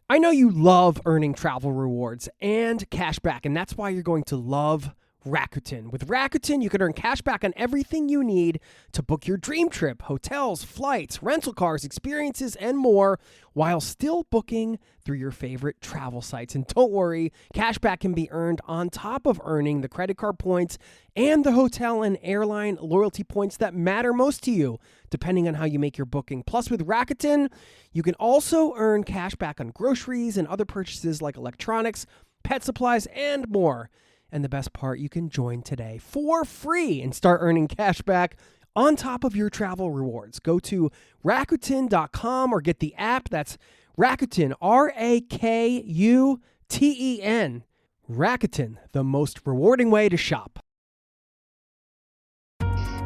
I know you love earning travel rewards and cash back, and that's why you're going to love Rakuten. With Rakuten, you can earn cash back on everything you need to book your dream trip, hotels, flights, rental cars, experiences, and more, while still booking through your favorite travel sites. And don't worry, cash back can be earned on top of earning the credit card points and the hotel and airline loyalty points that matter most to you, depending on how you make your booking. Plus, with Rakuten, you can also earn cash back on groceries and other purchases like electronics, pet supplies, and more. And the best part, you can join today for free and start earning cash back on top of your travel rewards. Go to Rakuten.com or get the app. That's Rakuten, Rakuten. Rakuten, the most rewarding way to shop.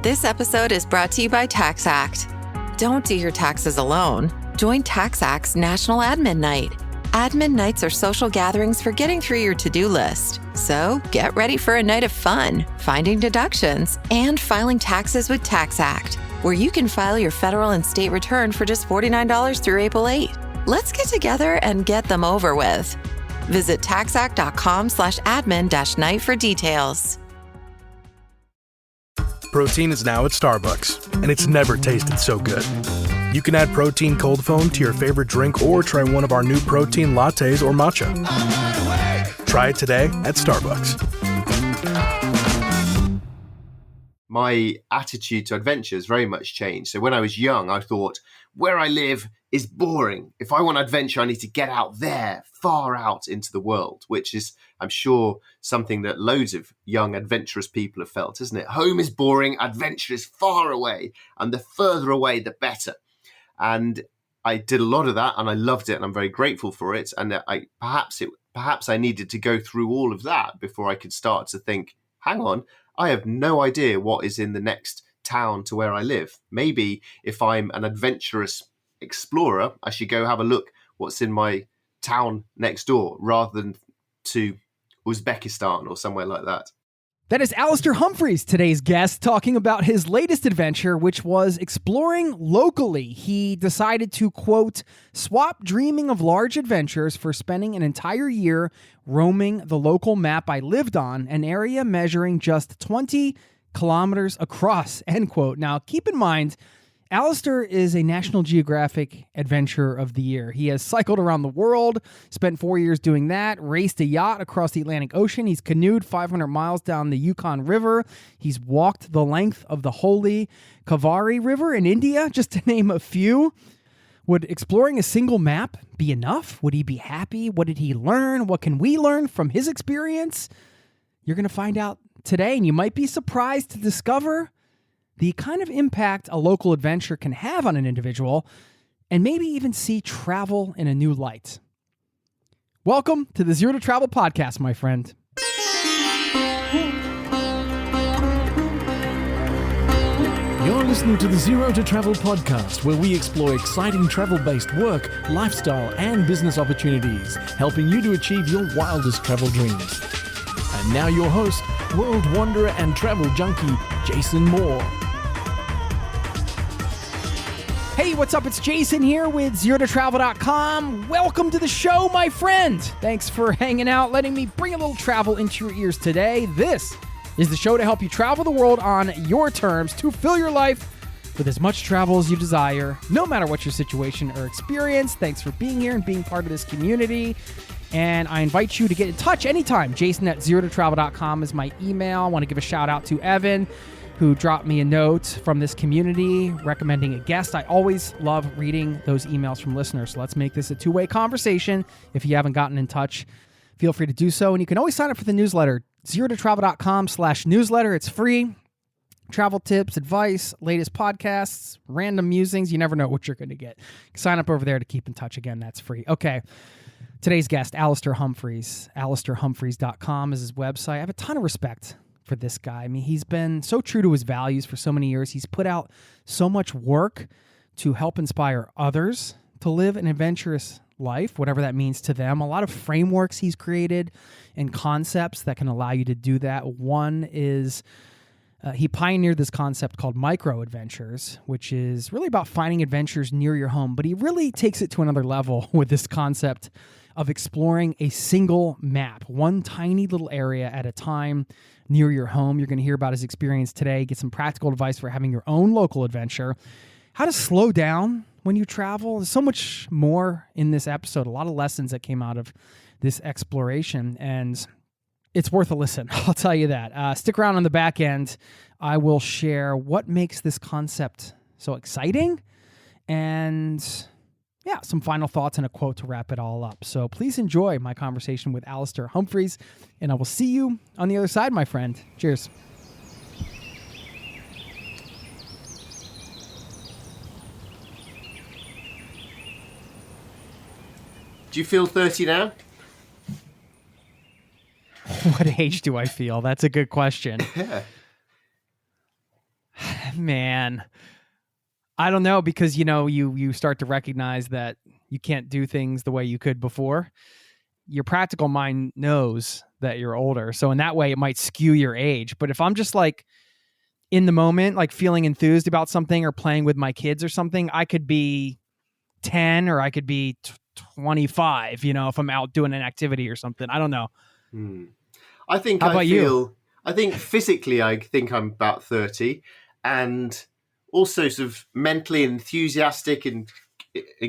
This episode is brought to you by TaxAct. Don't do your taxes alone. Join TaxAct's National Admin Night. Admin nights are social gatherings for getting through your to-do list. So get ready for a night of fun, finding deductions, and filing taxes with TaxAct, where you can file your federal and state return for just $49 through April 8. Let's get together and get them over with. Visit taxact.com/admin-night for details. Protein is now at Starbucks, and it's never tasted so good. You can add protein cold foam to your favorite drink or try one of our new protein lattes or matcha. Try it today at Starbucks. My attitude to adventure has very much changed. So when I was young, I thought, where I live is boring. If I want adventure, I need to get out there, far out into the world, which is, I'm sure, something that loads of young adventurous people have felt, isn't it? Home is boring, adventure is far away, and the further away, the better. And I did a lot of that, and I loved it, and I'm very grateful for it. And perhaps I needed to go through all of that before I could start to think, hang on, I have no idea what is in the next town to where I live. Maybe if I'm an adventurous explorer, I should go have a look what's in my town next door rather than to Uzbekistan or somewhere like that. That is Alastair Humphreys, today's guest, talking about his latest adventure, which was exploring locally. He decided to, quote, swap dreaming of large adventures for spending an entire year roaming the local map I lived on, an area measuring just 20 kilometers across, end quote. Now, keep in mind, Alastair is a National Geographic Adventurer of the Year. He has cycled around the world, spent 4 years doing that, raced a yacht across the Atlantic Ocean. He's canoed 500 miles down the Yukon River. He's walked the length of the Holy Kaveri River in India, just to name a few. Would exploring a single map be enough? Would he be happy? What did he learn? What can we learn from his experience? You're going to find out today, and you might be surprised to discover the kind of impact a local adventure can have on an individual, and maybe even see travel in a new light. Welcome to the Zero to Travel podcast, my friend. You're listening to the Zero to Travel podcast, where we explore exciting travel-based work, lifestyle, and business opportunities, helping you to achieve your wildest travel dreams. And now your host, world wanderer and travel junkie, Jason Moore. Hey, what's up? It's Jason here with ZeroToTravel.com. Welcome to the show, my friend. Thanks for hanging out, letting me bring a little travel into your ears today. This is the show to help you travel the world on your terms, to fill your life with as much travel as you desire, no matter what your situation or experience. Thanks for being here and being part of this community. And I invite you to get in touch anytime. Jason@ZeroToTravel.com is my email. I want to give a shout out to Evan, who dropped me a note from this community recommending a guest. I always love reading those emails from listeners. So let's make this a two-way conversation. If you haven't gotten in touch, feel free to do so. And you can always sign up for the newsletter, ZeroToTravel.com/newsletter. It's free. Travel tips, advice, latest podcasts, random musings. You never know what you're going to get. Sign up over there to keep in touch. Again, that's free. Okay. Today's guest, Alastair Humphreys. AlastairHumphreys.com is his website. I have a ton of respect for this guy. I mean, he's been so true to his values for so many years. He's put out so much work to help inspire others to live an adventurous life, whatever that means to them. A lot of frameworks he's created and concepts that can allow you to do that. One is He pioneered this concept called micro adventures, which is really about finding adventures near your home. But he really takes it to another level with this concept of exploring a single map, one tiny little area at a time near your home. You're going to hear about his experience today, get some practical advice for having your own local adventure, how to slow down when you travel. There's so much more in this episode, a lot of lessons that came out of this exploration, and it's worth a listen. I'll tell you that. Stick around on the back end. I will share what makes this concept so exciting and some final thoughts and a quote to wrap it all up. So please enjoy my conversation with Alastair Humphreys, and I will see you on the other side, my friend. Cheers. Do you feel 30 now? What age do I feel? That's a good question. Yeah. Man, I don't know, because, you start to recognize that you can't do things the way you could before. Your practical mind knows that you're older. So in that way, it might skew your age. But if I'm just like in the moment, like feeling enthused about something or playing with my kids or something, I could be 10 or I could be 25, if I'm out doing an activity or something. I don't know. I think I think physically, I think I'm about 30, and also sort of mentally enthusiastic and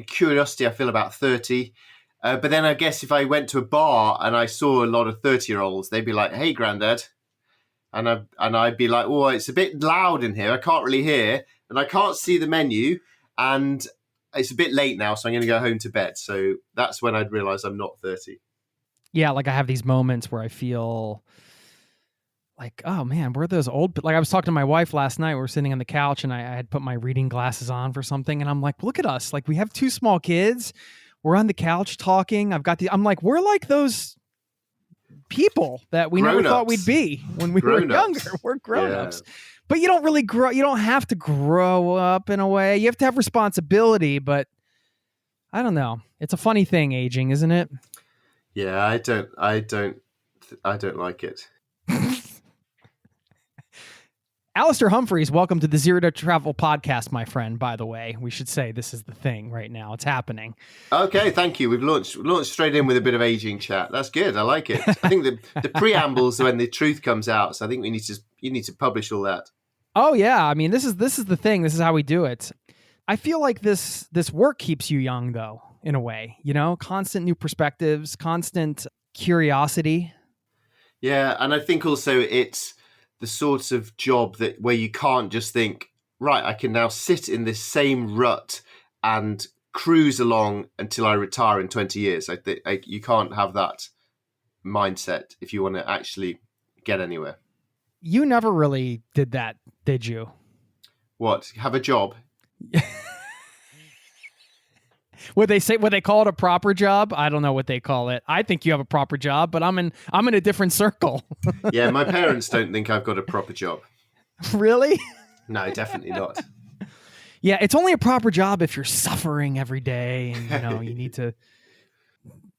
curiosity, I feel about 30. But then I guess if I went to a bar and I saw a lot of 30-year-olds, they'd be like, "Hey, granddad." And I'd be like, "Oh, it's a bit loud in here. I can't really hear, and I can't see the menu, and it's a bit late now, so I'm going to go home to bed." So that's when I'd realize I'm not 30. Yeah, like I have these moments where I feel like, oh man, where are those old... Like I was talking to my wife last night. We were sitting on the couch and I had put my reading glasses on for something. And I'm like, look at us. Like we have two small kids. We're on the couch talking. I'm like, we're like those people that we never thought we'd be when we were younger. We're grown-ups. But you don't really grow. You don't have to grow up in a way. You have to have responsibility, but I don't know. It's a funny thing, aging, isn't it? Yeah, I don't like it. Alastair Humphreys, welcome to the Zero to Travel podcast, my friend. By the way, we should say this is the thing right now. It's happening. Okay, thank you. We've launched straight in with a bit of aging chat. That's good. I like it. I think the preamble's when the truth comes out. So I think you need to publish all that. Oh yeah, I mean this is the thing. This is how we do it. I feel like this work keeps you young, though, in a way. Constant new perspectives, constant curiosity. Yeah, and I think also it's the sort of job where you can't just think, right, I can now sit in this same rut and cruise along until I retire in 20 years. You can't have that mindset if you want to actually get anywhere. You never really did that, did you? What? Have a job? Would they call it a proper job? I don't know what they call it. I think you have a proper job, but I'm in a different circle. Yeah, my parents don't think I've got a proper job. Really? No, definitely not. Yeah, it's only a proper job if you're suffering every day and you need to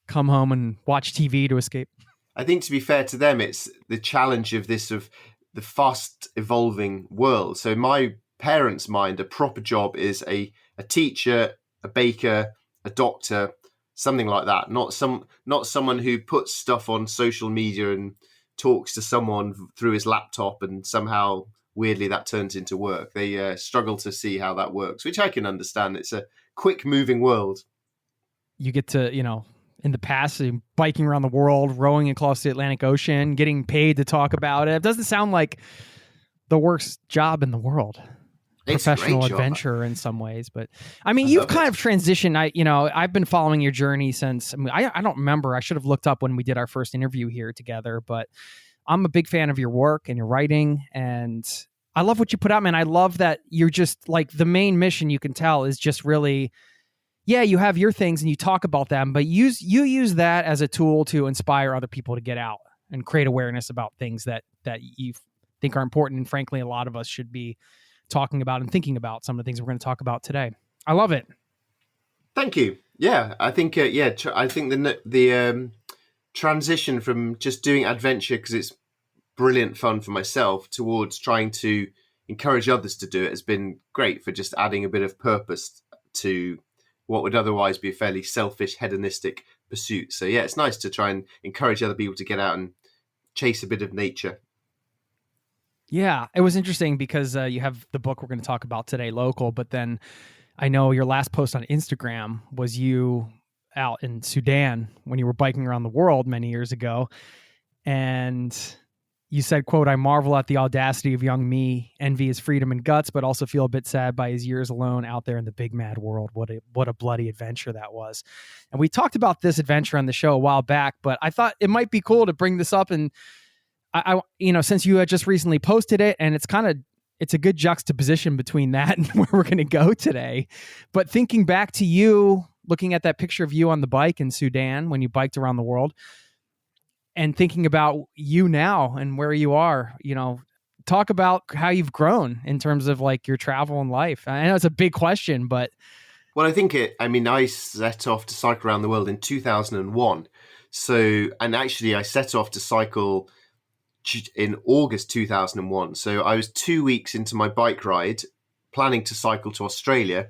come home and watch TV to escape. I think, to be fair to them, it's the challenge of the fast evolving world. So in my parents' mind, a proper job is a teacher, a baker, a doctor, something like that. Not someone who puts stuff on social media and talks to someone through his laptop and somehow weirdly that turns into work. They struggle to see how that works, which I can understand. It's a quick moving world. You get to, in the past, biking around the world, rowing across the Atlantic Ocean, getting paid to talk about it. It doesn't sound like the worst job in the world. Professional adventure in some ways, but I mean, you've kind of transitioned. I've been following your journey since. I don't remember. I should have looked up when we did our first interview here together, but I'm a big fan of your work and your writing, and I love what you put out, man. I love that you're just like the main mission. You can tell is just really, you have your things and you talk about them, but you use that as a tool to inspire other people to get out and create awareness about things that you think are important, and frankly, a lot of us should be talking about and thinking about some of the things we're going to talk about today. I love it. Thank you. Yeah, I think I think the transition from just doing adventure because it's brilliant fun for myself towards trying to encourage others to do it has been great for just adding a bit of purpose to what would otherwise be a fairly selfish, hedonistic pursuit. So yeah, it's nice to try and encourage other people to get out and chase a bit of nature. Yeah, it was interesting because you have the book we're going to talk about today, Local, but then I know your last post on Instagram was you out in Sudan when you were biking around the world many years ago. And you said, quote, "I marvel at the audacity of young me, envy his freedom and guts, but also feel a bit sad by his years alone out there in the big mad world." What a bloody adventure that was. And we talked about this adventure on the show a while back, but I thought it might be cool to bring this up. And I since you had just recently posted it, and it's a good juxtaposition between that and where we're going to go today. But thinking back to you, looking at that picture of you on the bike in Sudan when you biked around the world, and thinking about you now and where you are, talk about how you've grown in terms of like your travel and life. I know it's a big question, but. Well, I set off to cycle around the world in 2001. And actually I set off to cycle in August 2001. So I was 2 weeks into my bike ride, planning to cycle to Australia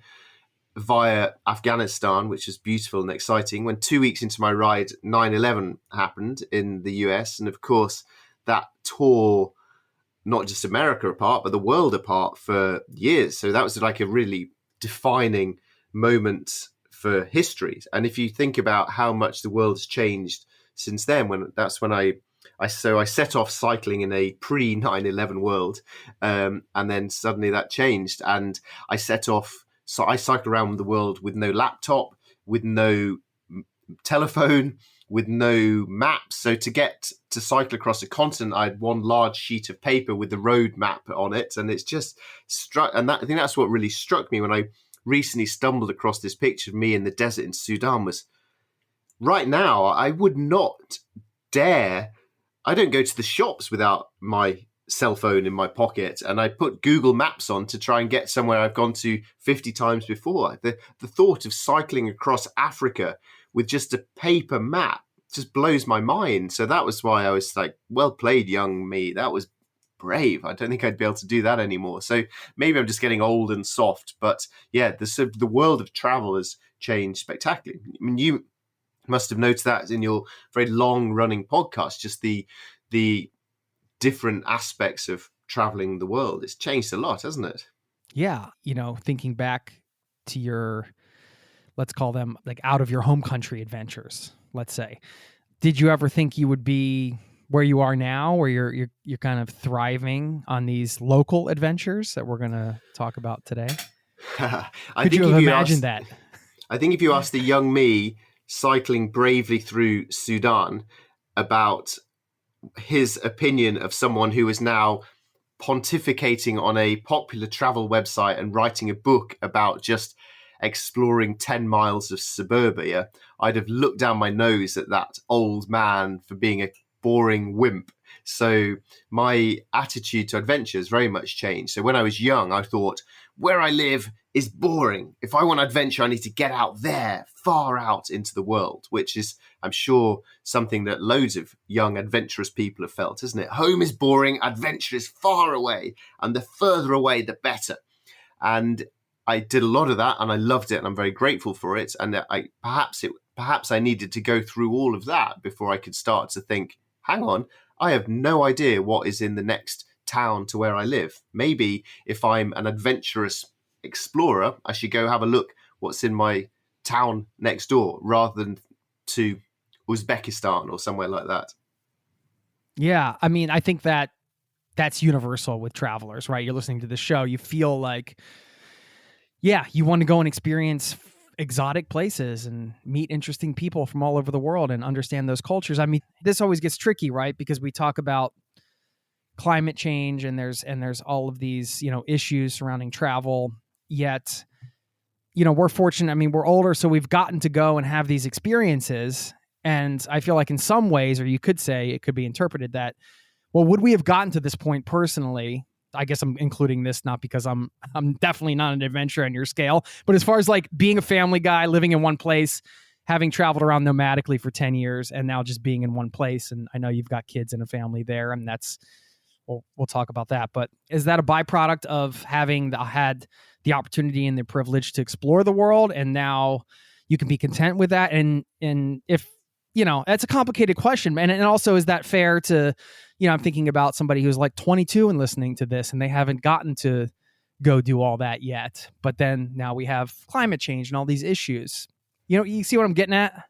via Afghanistan, which is beautiful and exciting. When 2 weeks into my ride, 9/11 happened in the US. And of course, that tore not just America apart, but the world apart for years. So that was like a really defining moment for history. And if you think about how much the world has changed since then, I set off cycling in a pre 9/11 world, and then suddenly that changed, and I set off. So I cycled around the world with no laptop, with no telephone, with no maps. So to get to cycle across a continent, I had one large sheet of paper with the road map on it, and it's just struck. And I think that's what really struck me when I recently stumbled across this picture of me in the desert in Sudan. Was right now I would not dare. I don't go to the shops without my cell phone in my pocket, and I put Google Maps on to try and get somewhere I've gone to 50 times before. The thought of cycling across Africa with just a paper map just blows my mind. So that was why I was like, well played, young me. That was brave. I don't think I'd be able to do that anymore. So maybe I'm just getting old and soft. But yeah, the world of travel has changed spectacularly. I mean, you must have noticed that in your very long running podcast, just the different aspects of traveling the world. It's changed a lot, hasn't it? Yeah. Thinking back to your, let's call them like out of your home country adventures, let's say, did you ever think you would be where you are now, where you're kind of thriving on these local adventures that we're going to talk about today? Could you have imagined that? I think if you asked the young me cycling bravely through Sudan about his opinion of someone who is now pontificating on a popular travel website and writing a book about just exploring 10 miles of suburbia, I'd have looked down my nose at that old man for being a boring wimp. So my attitude to adventure has very much changed. So when I was young, I thought, where I live is boring. If I want adventure, I need to get out there, far out into the world, which is, I'm sure, something that loads of young adventurous people have felt, isn't it? Home is boring, adventure is far away, and the further away, the better. And I did a lot of that, and I loved it, and I'm very grateful for it. And perhaps I needed to go through all of that before I could start to think, hang on, I have no idea what is in the next town to where I live. Maybe if I'm an adventurous explorer, I should go have a look what's in my town next door rather than to Uzbekistan or somewhere like that. Yeah. I mean, I think that's universal with travelers, right? You're listening to the show, you feel like, yeah, you want to go and experience exotic places and meet interesting people from all over the world and understand those cultures. I mean, this always gets tricky, right? Because we talk about climate change and there's all of these, issues surrounding travel. Yet, we're fortunate. I mean, we're older, so we've gotten to go and have these experiences. And I feel like in some ways, or you could say it could be interpreted that, well, would we have gotten to this point personally? I guess I'm including this not because I'm definitely not an adventurer on your scale, but as far as like being a family guy, living in one place, having traveled around nomadically for 10 years and now just being in one place. And I know you've got kids and a family there, and that's, we'll talk about that. But is that a byproduct of having had the opportunity and the privilege to explore the world, and now you can be content with that? And if, it's a complicated question. And also, is that fair to, I'm thinking about somebody who's like 22 and listening to this, and they haven't gotten to go do all that yet. But then now we have climate change and all these issues. You see what I'm getting at?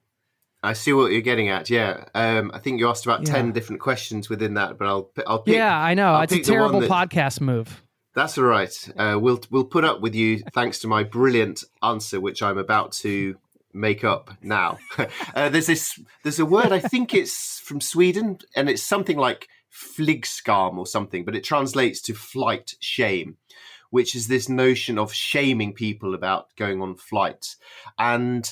I see what you're getting at. Yeah. I think you asked about 10 different questions within that, but I'll pick. Yeah, I know. It's a terrible podcast move. That's all right. We'll put up with you thanks to my brilliant answer, which I'm about to make up now. There's a word, I think it's from Sweden, and it's something like flygskam or something, but it translates to flight shame, which is this notion of shaming people about going on flights. And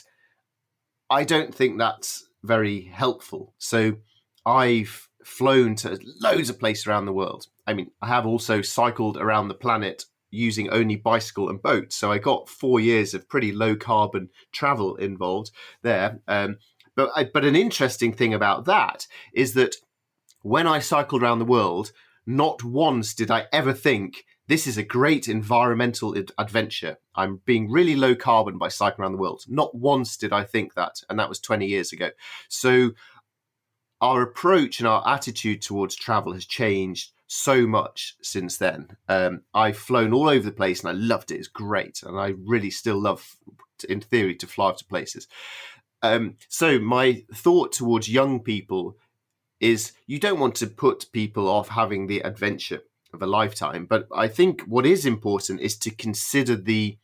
I don't think that's very helpful. So I've flown to loads of places around the world. I mean, I have also cycled around the planet using only bicycle and boat. So I got 4 years of pretty low carbon travel involved there. But an interesting thing about that is that when I cycled around the world, not once did I ever think, this is a great environmental adventure. I'm being really low carbon by cycling around the world. Not once did I think that. And that was 20 years ago. So our approach and our attitude towards travel has changed so much since then. I've flown all over the place and I loved it. It's great. And I really still love, in theory, to fly to places. So my thought towards young people is you don't want to put people off having the adventure of a lifetime. But I think what is important is to consider the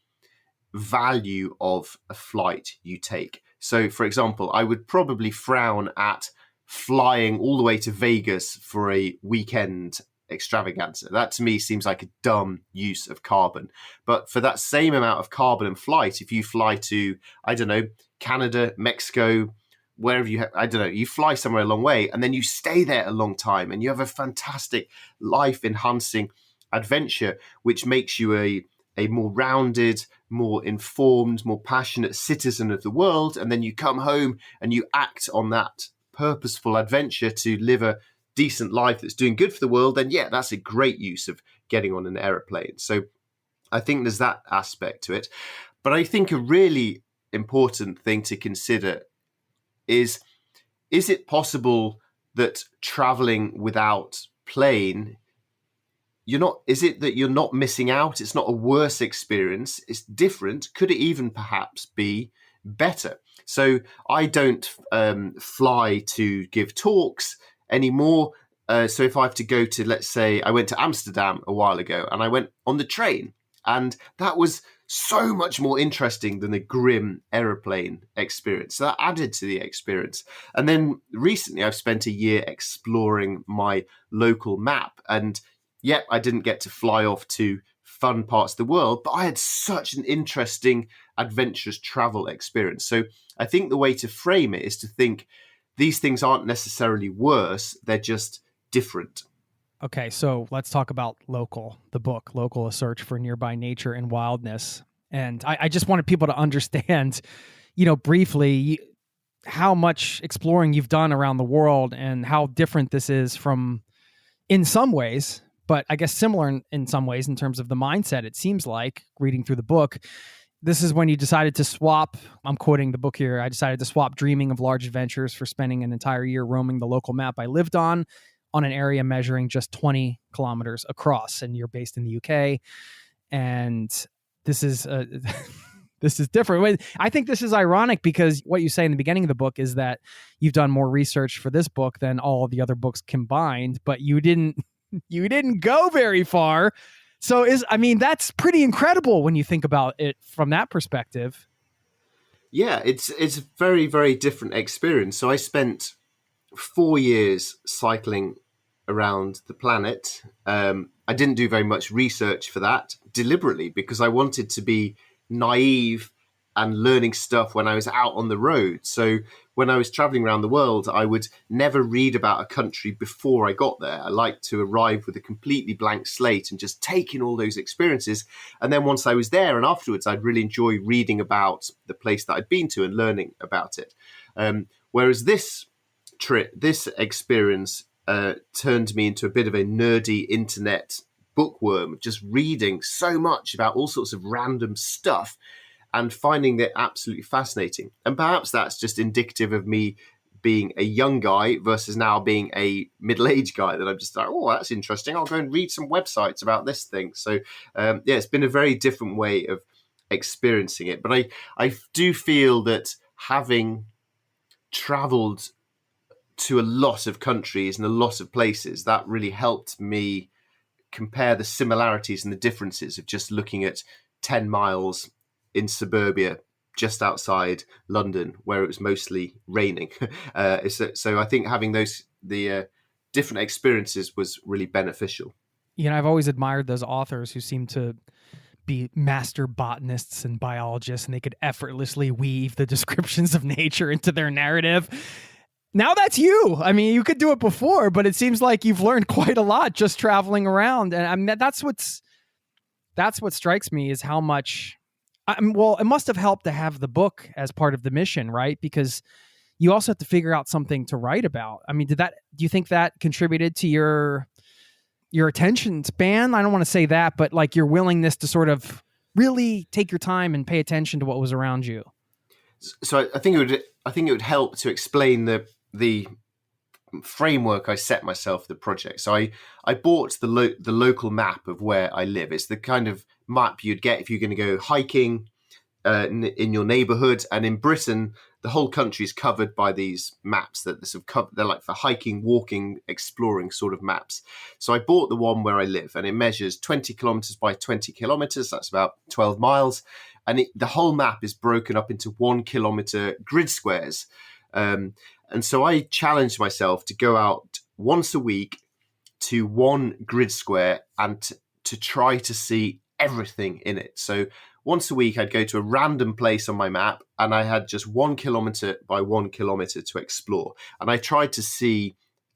value of a flight you take. So, for example, I would probably frown at flying all the way to Vegas for a weekend extravaganza. That to me seems like a dumb use of carbon. But for that same amount of carbon and flight, if you fly to, I don't know, Canada, Mexico, wherever you fly somewhere a long way and then you stay there a long time and you have a fantastic life enhancing adventure, which makes you a more rounded, more informed, more passionate citizen of the world. And then you come home and you act on that purposeful adventure to live a decent life that's doing good for the world. Then yeah, that's a great use of getting on an aeroplane. So I think there's that aspect to it. But I think a really important thing to consider is it possible that traveling without plane, is it that you're not missing out? It's not a worse experience. It's different. Could it even perhaps be better? So I don't fly to give talks anymore. So if I have to go to, let's say, I went to Amsterdam a while ago and I went on the train, and that was so much more interesting than a grim aeroplane experience. So that added to the experience. And then recently I've spent a year exploring my local map. And yet I didn't get to fly off to fun parts of the world, but I had such an interesting, adventurous travel experience. So I think the way to frame it is to think these things aren't necessarily worse. They're just different. Okay, so let's talk about Local, the book, Local, A Search for Nearby Nature and Wildness. And I just wanted people to understand, briefly how much exploring you've done around the world and how different this is from, in some ways, but I guess similar in some ways in terms of the mindset. It seems like, reading through the book, this is when you decided to swap, I'm quoting the book here, I decided to swap dreaming of large adventures for spending an entire year roaming the local map I lived on an area measuring just 20 kilometers across. And you're based in the UK. And this is this is different. I think this is ironic because what you say in the beginning of the book is that you've done more research for this book than all of the other books combined, but you didn't go very far. So that's pretty incredible when you think about it from that perspective. Yeah, it's a very, very different experience. So I spent 4 years cycling around the planet. I didn't do very much research for that deliberately because I wanted to be naive and learning stuff when I was out on the road. So when I was traveling around the world, I would never read about a country before I got there. I liked to arrive with a completely blank slate and just take in all those experiences. And then once I was there and afterwards, I'd really enjoy reading about the place that I'd been to and learning about it. Whereas this experience turned me into a bit of a nerdy internet bookworm, just reading so much about all sorts of random stuff and finding it absolutely fascinating. And perhaps that's just indicative of me being a young guy versus now being a middle-aged guy, that I'm just like, oh, that's interesting. I'll go and read some websites about this thing. So it's been a very different way of experiencing it. But I do feel that having traveled to a lot of countries and a lot of places, that really helped me compare the similarities and the differences of just looking at 10 miles in suburbia just outside London, where it was mostly raining. So I think having the different experiences was really beneficial. You know, I've always admired those authors who seem to be master botanists and biologists, and they could effortlessly weave the descriptions of nature into their narrative. Now that's you. I mean, you could do it before, but it seems like you've learned quite a lot just traveling around. And I mean, that's what strikes me, is how much. Well, it must have helped to have the book as part of the mission, right? Because you also have to figure out something to write about. I mean, do you think that contributed to your attention span? I don't want to say that, but like your willingness to sort of really take your time and pay attention to what was around you. So I think it would help to explain the framework I set myself for the project. So I bought the local map of where I live. It's the kind of map you'd get if you're going to go hiking in your neighborhood. And in Britain, the whole country is covered by these maps that they're like for hiking, walking, exploring sort of maps. So I bought the one where I live, and it measures 20 kilometers by 20 kilometers. That's about 12 miles. And the whole map is broken up into 1 kilometer grid squares. And so I challenged myself to go out once a week to one grid square and to try to see everything in it. So once a week, I'd go to a random place on my map, and I had just 1 kilometer by 1 kilometer to explore. And I tried to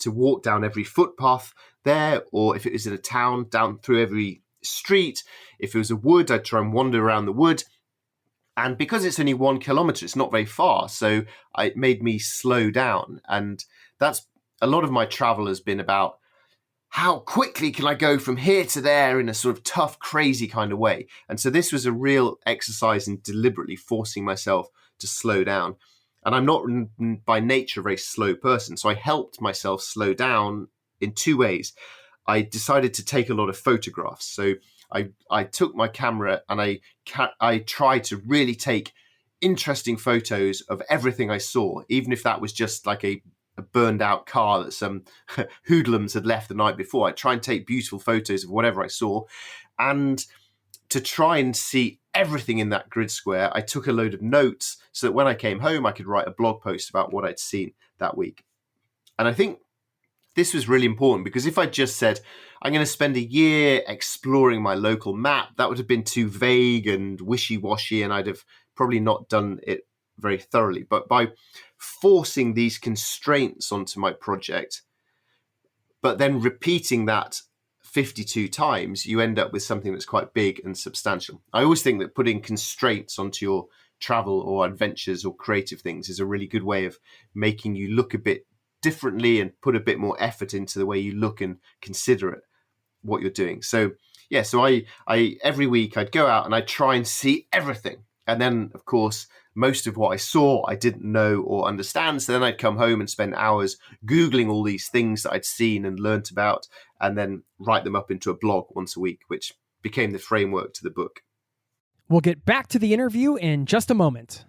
walk down every footpath there, or if it was in a town, down through every street. If it was a wood, I'd try and wander around the wood. And because it's only 1 kilometer, it's not very far. So it made me slow down. And that's a lot of my travel has been about how quickly can I go from here to there in a sort of tough, crazy kind of way. And so this was a real exercise in deliberately forcing myself to slow down. And I'm not by nature a very slow person. So I helped myself slow down in two ways. I decided to take a lot of photographs. So I took my camera and I tried to really take interesting photos of everything I saw, even if that was just like a burned out car that some hoodlums had left the night before. I'd try and take beautiful photos of whatever I saw. And to try and see everything in that grid square, I took a load of notes so that when I came home, I could write a blog post about what I'd seen that week. And I think this was really important, because if I just said, I'm going to spend a year exploring my local map, that would have been too vague and wishy-washy, and I'd have probably not done it very thoroughly. But by forcing these constraints onto my project, but then repeating that 52 times, you end up with something that's quite big and substantial. I always think that putting constraints onto your travel or adventures or creative things is a really good way of making you look a bit differently and put a bit more effort into the way you look and consider it, what you're doing. So yeah, so I every week I'd go out and I'd try and see everything. And then, of course, most of what I saw, I didn't know or understand. So then I'd come home and spend hours Googling all these things that I'd seen and learnt about, and then write them up into a blog once a week, which became the framework to the book. We'll get back to the interview in just a moment.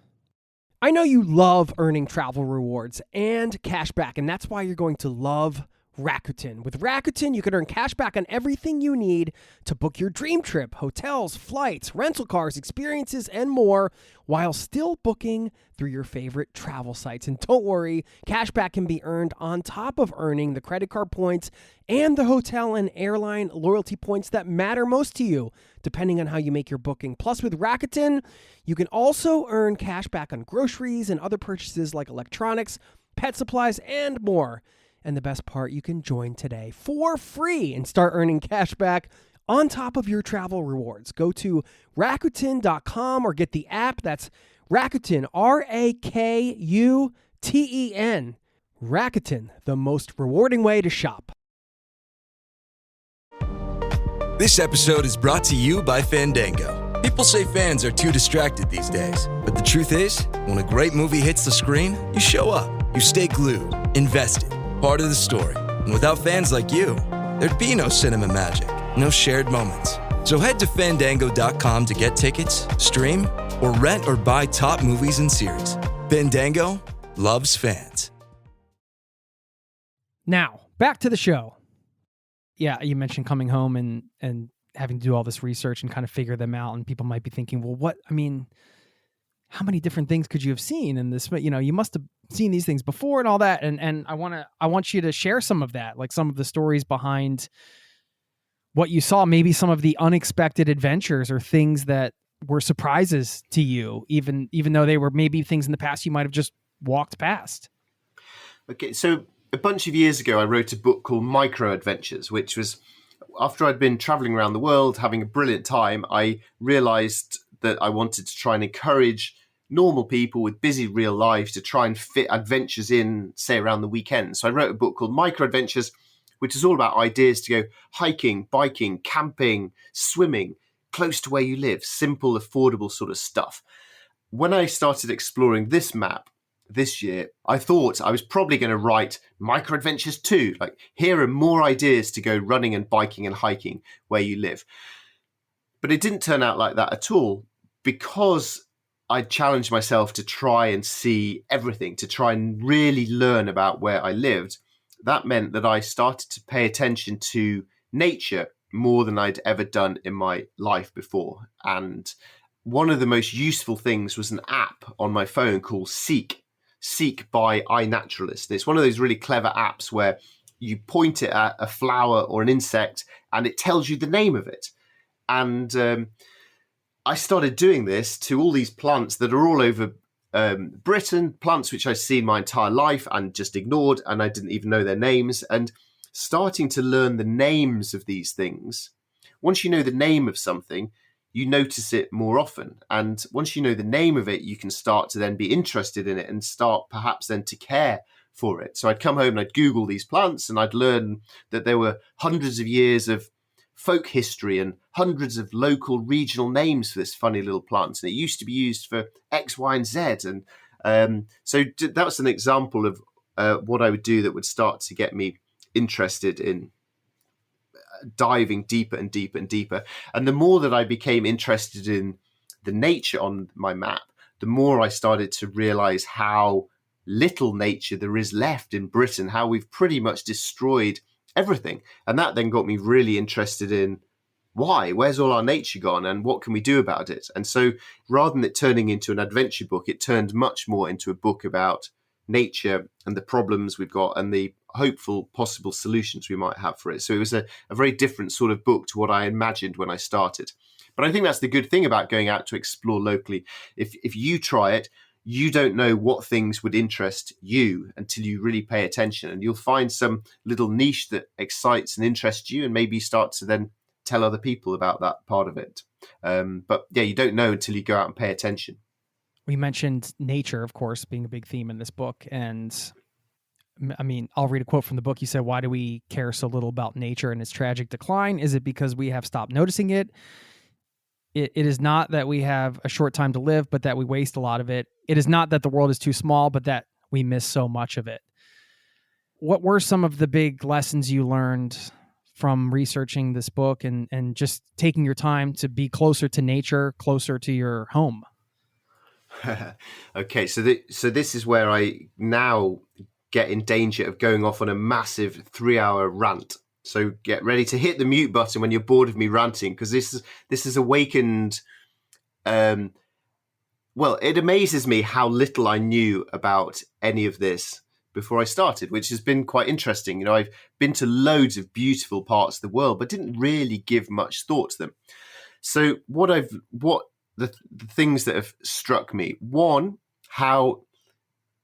I know you love earning travel rewards and cash back, and that's why you're going to love Rakuten. With Rakuten, you can earn cash back on everything you need to book your dream trip, hotels, flights, rental cars, experiences, and more, while still booking through your favorite travel sites. And don't worry, cash back can be earned on top of earning the credit card points and the hotel and airline loyalty points that matter most to you, depending on how you make your booking. Plus, with Rakuten, you can also earn cash back on groceries and other purchases like electronics, pet supplies, and more. And the best part, you can join today for free and start earning cash back on top of your travel rewards. Go to Rakuten.com or get the app. That's Rakuten, Rakuten. Rakuten, the most rewarding way to shop. This episode is brought to you by Fandango. People say fans are too distracted these days, but the truth is, when a great movie hits the screen, you show up, you stay glued, invested, part of the story. And without fans like you, there'd be no cinema magic, no shared moments. So head to Fandango.com to get tickets, stream, or rent or buy top movies and series. Fandango loves fans. Now, back to the show. Yeah, you mentioned coming home and having to do all this research and kind of figure them out. And people might be thinking, well, how many different things could you have seen in this? You must have seen these things before and all that. And I want you to share some of that, like some of the stories behind what you saw, maybe some of the unexpected adventures or things that were surprises to you, even though they were maybe things in the past you might have just walked past. Okay, so a bunch of years ago, I wrote a book called Micro Adventures, which was after I'd been traveling around the world, having a brilliant time, I realized that I wanted to try and encourage normal people with busy real lives to try and fit adventures in, say, around the weekend. So I wrote a book called Micro Adventures, which is all about ideas to go hiking, biking, camping, swimming, close to where you live, simple, affordable sort of stuff. When I started exploring this map this year, I thought I was probably going to write Micro Adventures 2. Like, here are more ideas to go running and biking and hiking where you live. But it didn't turn out like that at all, because I challenged myself to try and see everything, to try and really learn about where I lived. That meant that I started to pay attention to nature more than I'd ever done in my life before. And one of the most useful things was an app on my phone called Seek by iNaturalist. It's one of those really clever apps where you point it at a flower or an insect and it tells you the name of it. And I started doing this to all these plants that are all over Britain, plants which I've seen my entire life and just ignored, and I didn't even know their names, and starting to learn the names of these things. Once you know the name of something, you notice it more often. And once you know the name of it, you can start to then be interested in it and start perhaps then to care for it. So I'd come home and I'd Google these plants and I'd learn that there were hundreds of years of folk history and hundreds of local regional names for this funny little plant. And it used to be used for X, Y, and Z. And so that was an example of what I would do that would start to get me interested in diving deeper and deeper and deeper. And the more that I became interested in the nature on my map, the more I started to realize how little nature there is left in Britain, how we've pretty much destroyed everything. And that then got me really interested in where's all our nature gone and what can we do about it? And so rather than it turning into an adventure book, it turned much more into a book about nature and the problems we've got and the hopeful possible solutions we might have for it. So it was a very different sort of book to what I imagined when I started. But I think that's the good thing about going out to explore locally. If you try it, you don't know what things would interest you until you really pay attention, and you'll find some little niche that excites and interests you, and maybe start to then tell other people about that part of it. But yeah, you don't know until you go out and pay attention. We mentioned nature, of course, being a big theme in this book. And I mean, I'll read a quote from the book. You said, why do we care so little about nature and its tragic decline? Is it because we have stopped noticing it? It is not that we have a short time to live, but that we waste a lot of it. It is not that the world is too small, but that we miss so much of it. What were some of the big lessons you learned from researching this book and just taking your time to be closer to nature, closer to your home? Okay, so this is where I now get in danger of going off on a massive 3-hour rant. So get ready to hit the mute button when you're bored of me ranting, because this has awakened. Well, it amazes me how little I knew about any of this before I started, which has been quite interesting. You know, I've been to loads of beautiful parts of the world, but didn't really give much thought to them. So the things that have struck me: one, how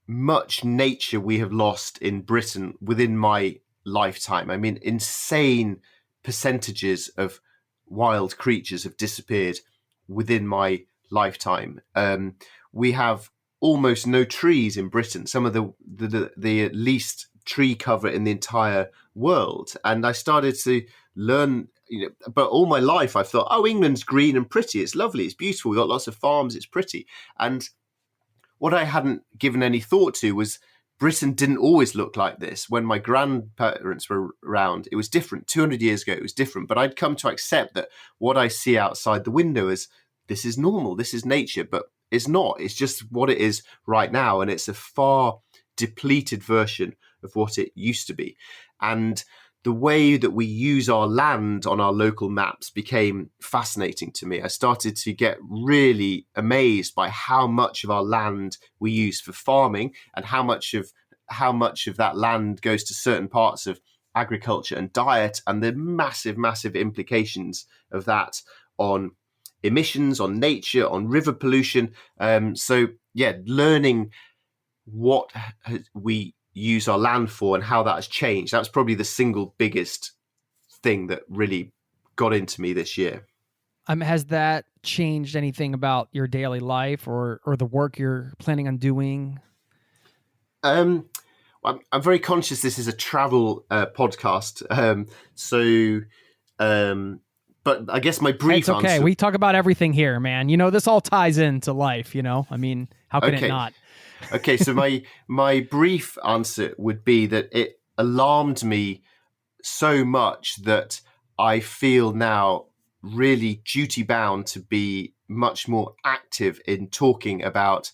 much nature we have lost in Britain within my lifetime. I mean, insane percentages of wild creatures have disappeared within my lifetime. We have almost no trees in Britain, some of the least tree cover in the entire world. And I started to learn, but all my life I've thought, oh, England's green and pretty, it's lovely, it's beautiful, we've got lots of farms, it's pretty. And what I hadn't given any thought to was Britain didn't always look like this. When my grandparents were around, it was different. 200 years ago, it was different. But I'd come to accept that what I see outside the window is, this is normal, this is nature, but it's not. It's just what it is right now. And it's a far depleted version of what it used to be. And the way that we use our land on our local maps became fascinating to me. I started to get really amazed by how much of our land we use for farming, and how much of that land goes to certain parts of agriculture and diet, and the massive, massive implications of that on emissions, on nature, on river pollution. Learning what we use our land for and how that has changed. That was probably the single biggest thing that really got into me this year. Has that changed anything about your daily life or the work you're planning on doing? I'm very conscious this is a travel podcast. But I guess my brief answer... It's okay. answer... We talk about everything here, man. This all ties into life, I mean, how can it not? Okay, so my brief answer would be that it alarmed me so much that I feel now really duty bound to be much more active in talking about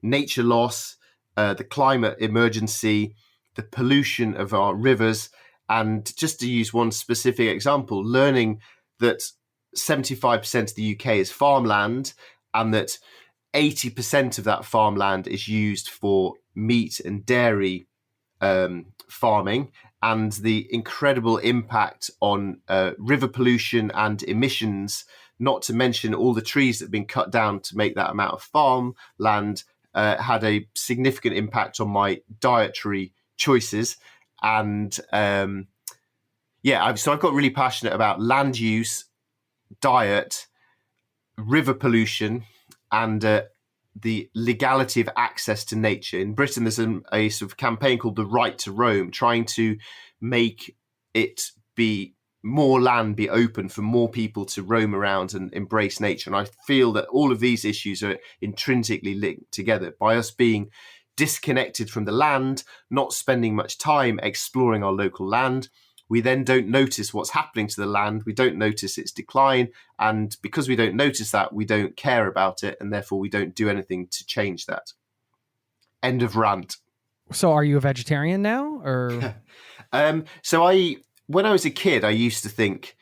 nature loss, the climate emergency, the pollution of our rivers, and just to use one specific example, learning that 75% of the UK is farmland, and that 80% of that farmland is used for meat and dairy farming, and the incredible impact on river pollution and emissions, not to mention all the trees that have been cut down to make that amount of farmland, had a significant impact on my dietary choices. And so I've got really passionate about land use, diet, river pollution, and the legality of access to nature. In Britain, there's a sort of campaign called The Right to Roam, trying to make it be more land be open for more people to roam around and embrace nature. And I feel that all of these issues are intrinsically linked together. By us being disconnected from the land, not spending much time exploring our local land, we then don't notice what's happening to the land. We don't notice its decline. And because we don't notice that, we don't care about it. And therefore, we don't do anything to change that. End of rant. So are you a vegetarian now? Or When I was a kid, I used to think,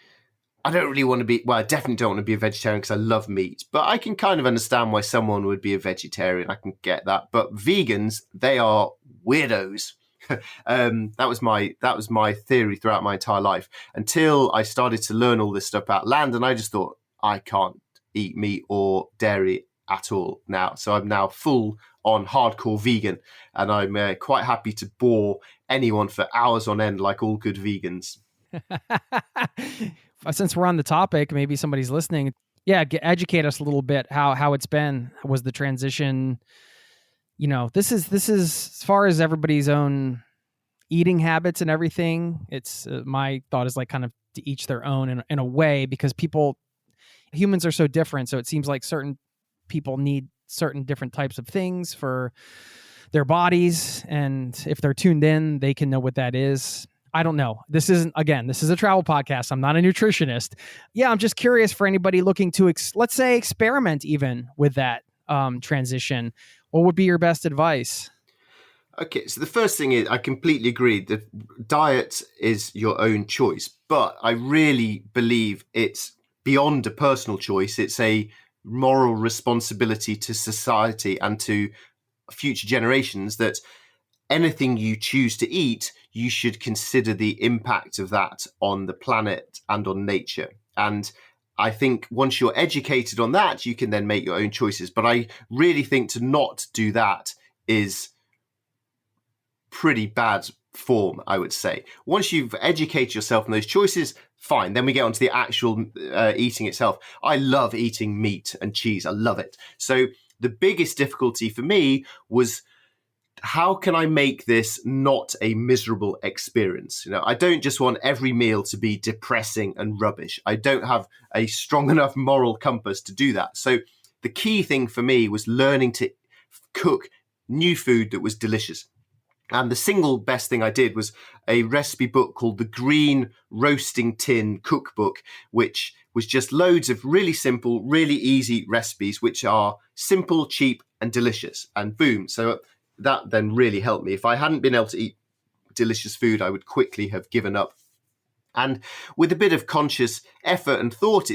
I don't really want to be, well, I definitely don't want to be a vegetarian because I love meat. But I can kind of understand why someone would be a vegetarian. I can get that. But vegans, they are weirdos. That was my theory throughout my entire life, until I started to learn all this stuff about land, and I just thought, I can't eat meat or dairy at all now. So I'm now full on hardcore vegan, and I'm quite happy to bore anyone for hours on end like all good vegans. Since we're on the topic, maybe somebody's listening. Yeah, educate us a little bit how it's been. Was the transition... this is as far as everybody's own eating habits and everything. It's my thought is like kind of to each their own in a way, because humans are so different. So it seems like certain people need certain different types of things for their bodies. And if they're tuned in, they can know what that is. I don't know. This is a travel podcast. I'm not a nutritionist. Yeah, I'm just curious for anybody looking to, let's say, experiment even with that transition. What would be your best advice? Okay, so the first thing is I completely agree that diet is your own choice, but I really believe it's beyond a personal choice. It's a moral responsibility to society and to future generations that anything you choose to eat, you should consider the impact of that on the planet and on nature. And I think once you're educated on that, you can then make your own choices. But I really think to not do that is pretty bad form, I would say. Once you've educated yourself on those choices, fine. Then we get onto the actual eating itself. I love eating meat and cheese. I love it. So the biggest difficulty for me was, how can I make this not a miserable experience? I don't just want every meal to be depressing and rubbish. I don't have a strong enough moral compass to do that. So the key thing for me was learning to cook new food that was delicious. And the single best thing I did was a recipe book called the Green Roasting Tin Cookbook, which was just loads of really simple, really easy recipes, which are simple, cheap, and delicious. And boom. So that then really helped me. If I hadn't been able to eat delicious food, I would quickly have given up. And with a bit of conscious effort and thought,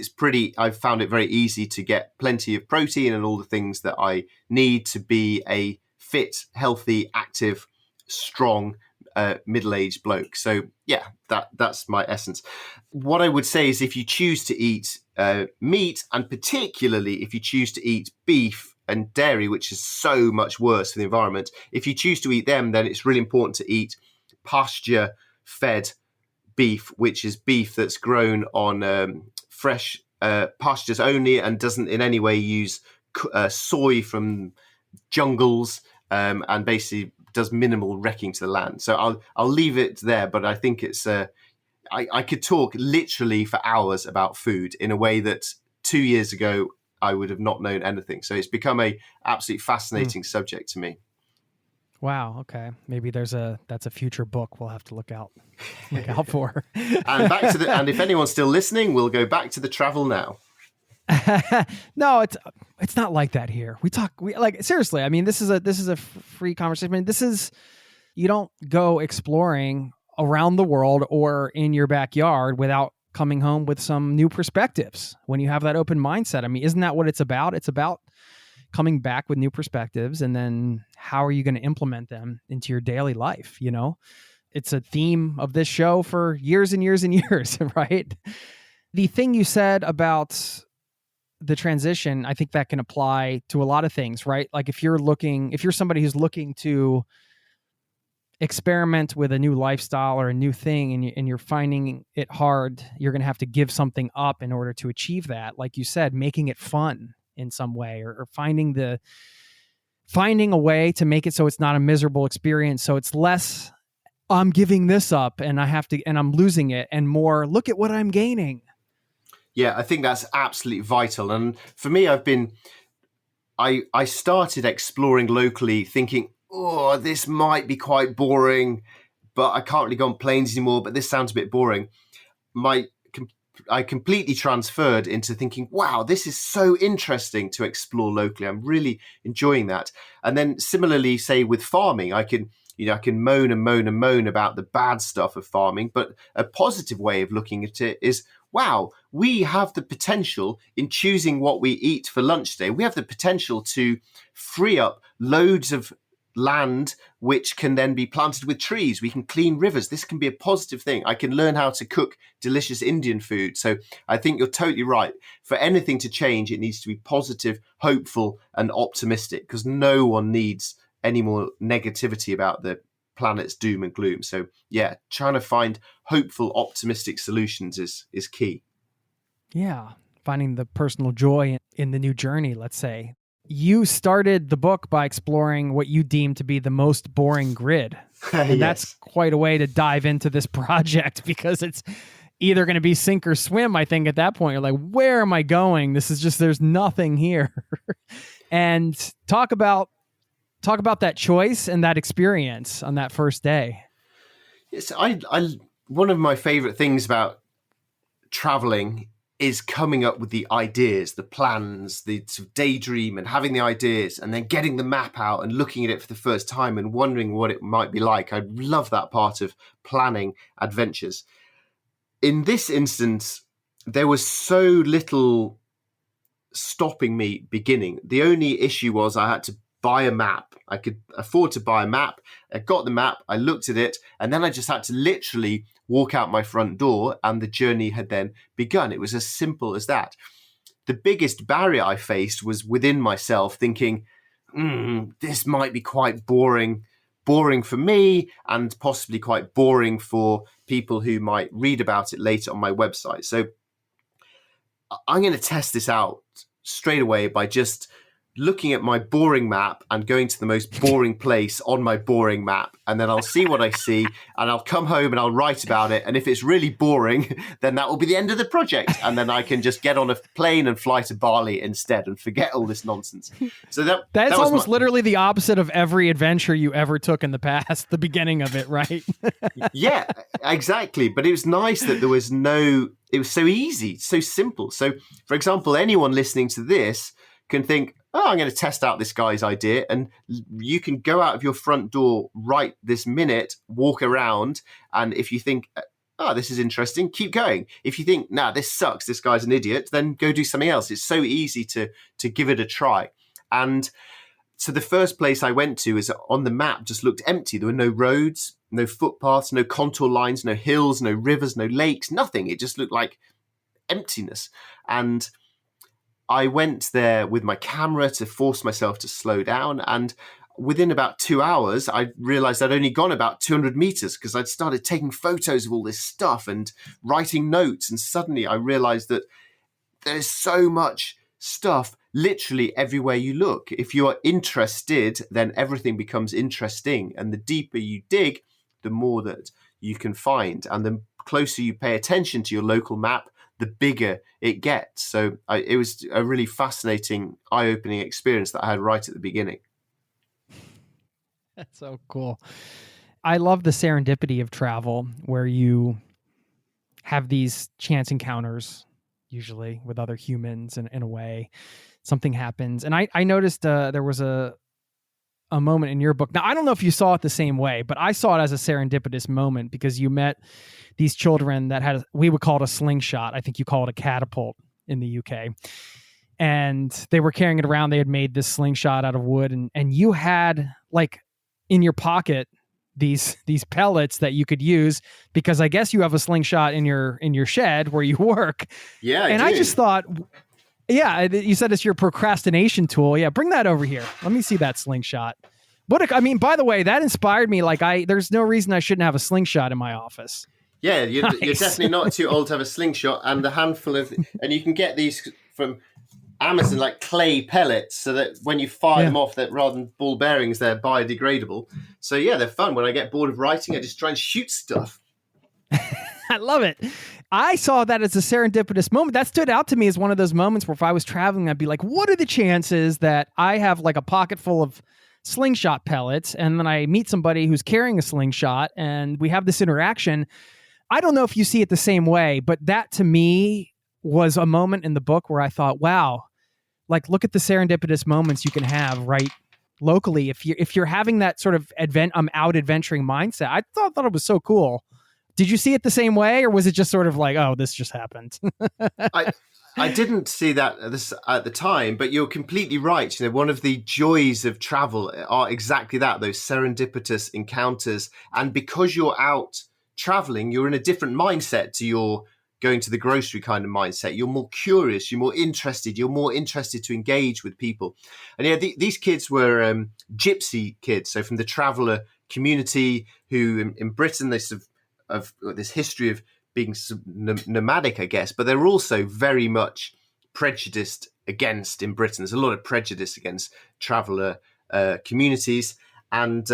I've found it very easy to get plenty of protein and all the things that I need to be a fit, healthy, active, strong, middle-aged bloke. So yeah, that's my essence. What I would say is, if you choose to eat meat, and particularly if you choose to eat beef and dairy, which is so much worse for the environment, if you choose to eat them, then it's really important to eat pasture-fed beef, which is beef that's grown on fresh pastures only and doesn't in any way use soy from jungles, and basically does minimal wrecking to the land. So I'll leave it there, but I think it's I could talk literally for hours about food in a way that 2 years ago I would have not known anything. So it's become a absolutely fascinating subject to me. Wow. Okay. Maybe that's a future book we'll have to look out for. And if anyone's still listening, we'll go back to the travel now. No, it's not like that here. We like, seriously. I mean, this is a free conversation. I mean, you don't go exploring around the world or in your backyard without coming home with some new perspectives. When you have that open mindset, I mean, isn't that what it's about? It's about coming back with new perspectives, and then how are you going to implement them into your daily life? It's a theme of this show for years and years and years, right? The thing you said about the transition, I think that can apply to a lot of things, right? Like if you're somebody who's looking to experiment with a new lifestyle or a new thing, and you're finding it hard, you're going to have to give something up in order to achieve that. Like you said, making it fun in some way, or finding a way to make it so it's not a miserable experience. So it's less, I'm giving this up and I'm losing it, and more, look at what I'm gaining. Yeah, I think that's absolutely vital. And for me, I started exploring locally thinking, oh, this might be quite boring, but I can't really go on planes anymore, but this sounds a bit boring. I completely transferred into thinking, wow, this is so interesting to explore locally. I'm really enjoying that. And then similarly, say with farming, I can moan and moan and moan about the bad stuff of farming, but a positive way of looking at it is, wow, we have the potential in choosing what we eat for lunch today. We have the potential to free up loads of land, which can then be planted with trees. We can clean rivers. This can be a positive thing. I can learn how to cook delicious Indian food. So I think you're totally right. For anything to change, it needs to be positive, hopeful, and optimistic, because no one needs any more negativity about the planet's doom and gloom. So yeah, trying to find hopeful, optimistic solutions is key. Yeah. Finding the personal joy in the new journey, let's say. You started the book by exploring what you deem to be the most boring grid. And Yes. That's quite a way to dive into this project, because it's either going to be sink or swim. I think at that point, you're like, where am I going? There's nothing here. And talk about that choice and that experience on that first day. Yes, I one of my favorite things about traveling is coming up with the ideas, the plans, the sort of daydream and having the ideas and then getting the map out and looking at it for the first time and wondering what it might be like. I love that part of planning adventures. In this instance, there was so little stopping me beginning. The only issue was I had to buy a map. I could afford to buy a map. I got the map, I looked at it, and then I just had to literally walk out my front door and the journey had then begun. It was as simple as that. The biggest barrier I faced was within myself thinking, this might be quite boring for me and possibly quite boring for people who might read about it later on my website. So I'm going to test this out straight away by just looking at my boring map and going to the most boring place on my boring map. And then I'll see what I see and I'll come home and I'll write about it. And if it's really boring, then that will be the end of the project. And then I can just get on a plane and fly to Bali instead and forget all this nonsense. So that's almost literally the opposite of every adventure you ever took in the past, the beginning of it, right? Yeah, exactly. But it was nice that it was so easy, so simple. So for example, anyone listening to this can think, I'm going to test out this guy's idea. And you can go out of your front door right this minute, walk around. And if you think, this is interesting, keep going. If you think, this sucks, this guy's an idiot, then go do something else. It's so easy to give it a try. And so the first place I went to is on the map just looked empty. There were no roads, no footpaths, no contour lines, no hills, no rivers, no lakes, nothing. It just looked like emptiness. And I went there with my camera to force myself to slow down. And within about 2 hours, I realized I'd only gone about 200 meters because I'd started taking photos of all this stuff and writing notes. And suddenly I realized that there's so much stuff literally everywhere you look. If you are interested, then everything becomes interesting. And the deeper you dig, the more that you can find. And the closer you pay attention to your local map, the bigger it gets. So it was a really fascinating, eye-opening experience that I had right at the beginning. That's so cool. I love the serendipity of travel where you have these chance encounters, usually with other humans, and in a way, something happens. And I noticed there was a moment in your book. Now, I don't know if you saw it the same way, but I saw it as a serendipitous moment because you met these children that had, we would call it a slingshot. I think you call it a catapult in the UK. And they were carrying it around. They had made this slingshot out of wood. And you had like in your pocket these pellets that you could use because I guess you have a slingshot in your shed where you work. Yeah. I just thought, yeah, you said it's your procrastination tool. Yeah. Bring that over here. Let me see that slingshot. I mean, by the way, that inspired me. Like there's no reason I shouldn't have a slingshot in my office. Yeah, you're definitely not too old to have a slingshot and a handful of, and you can get these from Amazon, like clay pellets, so that when you fire them off, that rather than ball bearings, they're biodegradable. So yeah, they're fun. When I get bored of writing, I just try and shoot stuff. I love it. I saw that as a serendipitous moment. That stood out to me as one of those moments where if I was traveling, I'd be like, what are the chances that I have like a pocket full of slingshot pellets and then I meet somebody who's carrying a slingshot and we have this interaction? I don't know if you see it the same way, but that to me was a moment in the book where I thought, wow, like look at the serendipitous moments you can have right locally. If you're having that sort of out adventuring mindset, I thought it was so cool. Did you see it the same way, or was it just sort of like, oh, this just happened? I didn't see that at the time, but you're completely right. You know, one of the joys of travel are exactly that, those serendipitous encounters. And because you're out traveling, you're in a different mindset to your going to the grocery kind of mindset. You're more curious, you're more interested to engage with people. And yeah, these kids were gypsy kids, so from the traveller community who in Britain, they sort of this history of being nomadic, I guess, but they're also very much prejudiced against in Britain. There's a lot of prejudice against traveller communities, and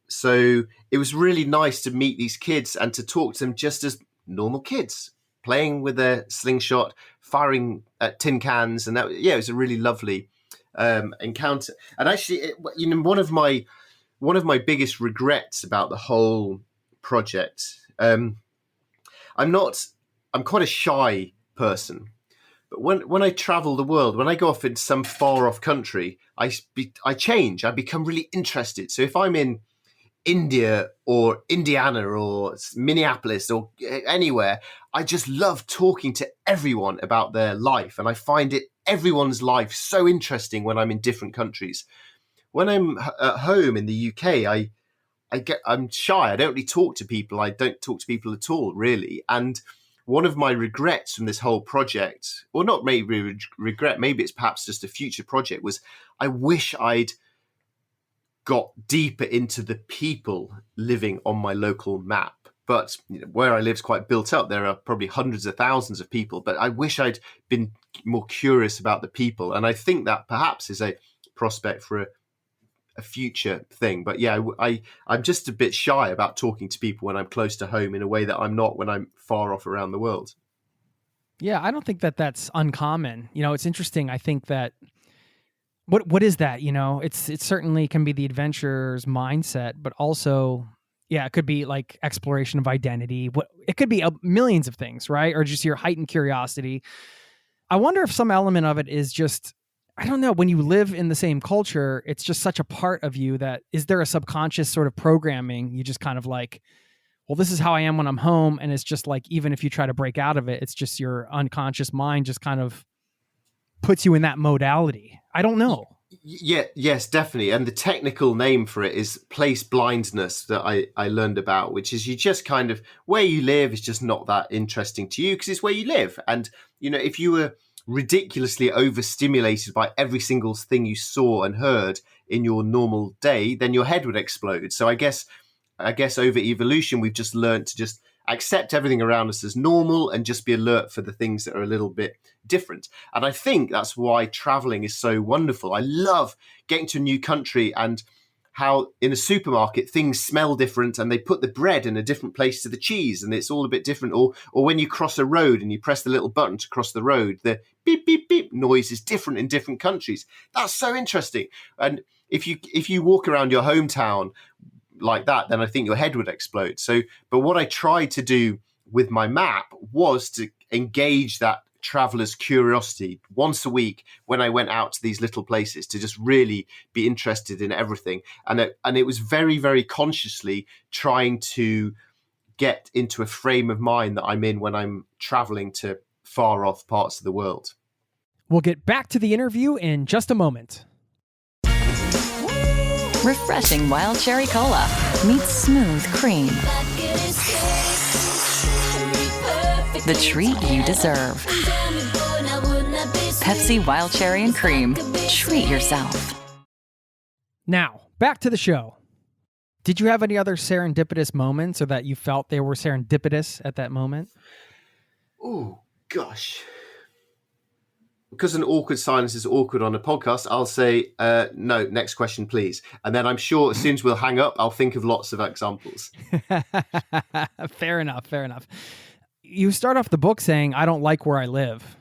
so it was really nice to meet these kids and to talk to them just as normal kids, playing with a slingshot, firing at tin cans, and it was a really lovely encounter. And actually, one of my biggest regrets about the whole project. I'm quite a shy person. But when I travel the world, when I go off into some far off country, I change. I become really interested. So if I'm in India or Indiana or Minneapolis or anywhere, I just love talking to everyone about their life. And I find everyone's life so interesting when I'm in different countries. When I'm at home in the UK, I'm shy. I don't really talk to people. I don't talk to people at all, really. And one of my regrets from this whole project, or not maybe regret, maybe it's perhaps just a future project, was I wish I'd got deeper into the people living on my local map. But where I live is quite built up. There are probably hundreds of thousands of people, but I wish I'd been more curious about the people. And I think that perhaps is a prospect for a future thing. But yeah, I'm just a bit shy about talking to people when I'm close to home in a way that I'm not when I'm far off around the world. Yeah, I don't think that that's uncommon. It's interesting. I think that what is that? It certainly can be the adventurer's mindset, but also, yeah, it could be like exploration of identity. It could be millions of things, right? Or just your heightened curiosity. I wonder if some element of it is just, I don't know, when you live in the same culture, it's just such a part of you that, is there a subconscious sort of programming? You just kind of like, well, this is how I am when I'm home. And it's just like, even if you try to break out of it, it's just your unconscious mind just kind of puts you in that modality. I don't know. Yeah, yes, definitely. And the technical name for it is place blindness that I learned about, which is you just kind of, where you live is just not that interesting to you because it's where you live. And, if you were ridiculously overstimulated by every single thing you saw and heard in your normal day, then your head would explode. So I guess over evolution, we've just learned to just accept everything around us as normal and just be alert for the things that are a little bit different. And I think that's why traveling is so wonderful. I love getting to a new country and how in a supermarket things smell different and they put the bread in a different place to the cheese and it's all a bit different. Or when you cross a road and you press the little button to cross the road, the beep, beep, beep noise is different in different countries. That's so interesting. And if you walk around your hometown like that, then I think your head would explode. So, but what I tried to do with my map was to engage that traveler's curiosity once a week when I went out to these little places to just really be interested in everything. And it was very, very consciously trying to get into a frame of mind that I'm in when I'm traveling to far off parts of the world. We'll get back to the interview in just a moment. Refreshing wild cherry cola meets smooth cream. The treat you deserve. Pepsi Wild Cherry and Cream. Treat yourself. Now, back to the show. Did you have any other serendipitous moments or that you felt they were serendipitous at that moment? Oh, gosh. Because an awkward silence is awkward on a podcast, I'll say, no, next question, please. And then I'm sure as soon as we'll hang up, I'll think of lots of examples. Fair enough. You start off the book saying, I don't like where I live.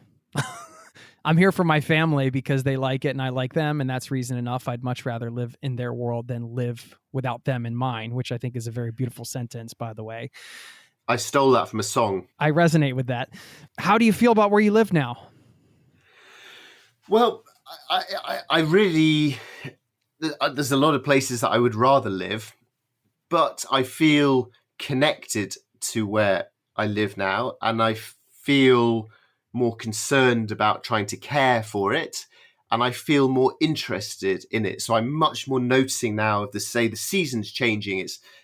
I'm here for my family because they like it and I like them. And that's reason enough. I'd much rather live in their world than live without them in mine, which I think is a very beautiful sentence, by the way. I stole that from a song. I resonate with that. How do you feel about where you live now? Well, I really, there's a lot of places that I would rather live, but I feel connected to where I live now, and I feel more concerned about trying to care for it, and I feel more interested in it. So I'm much more noticing now of the season's changing.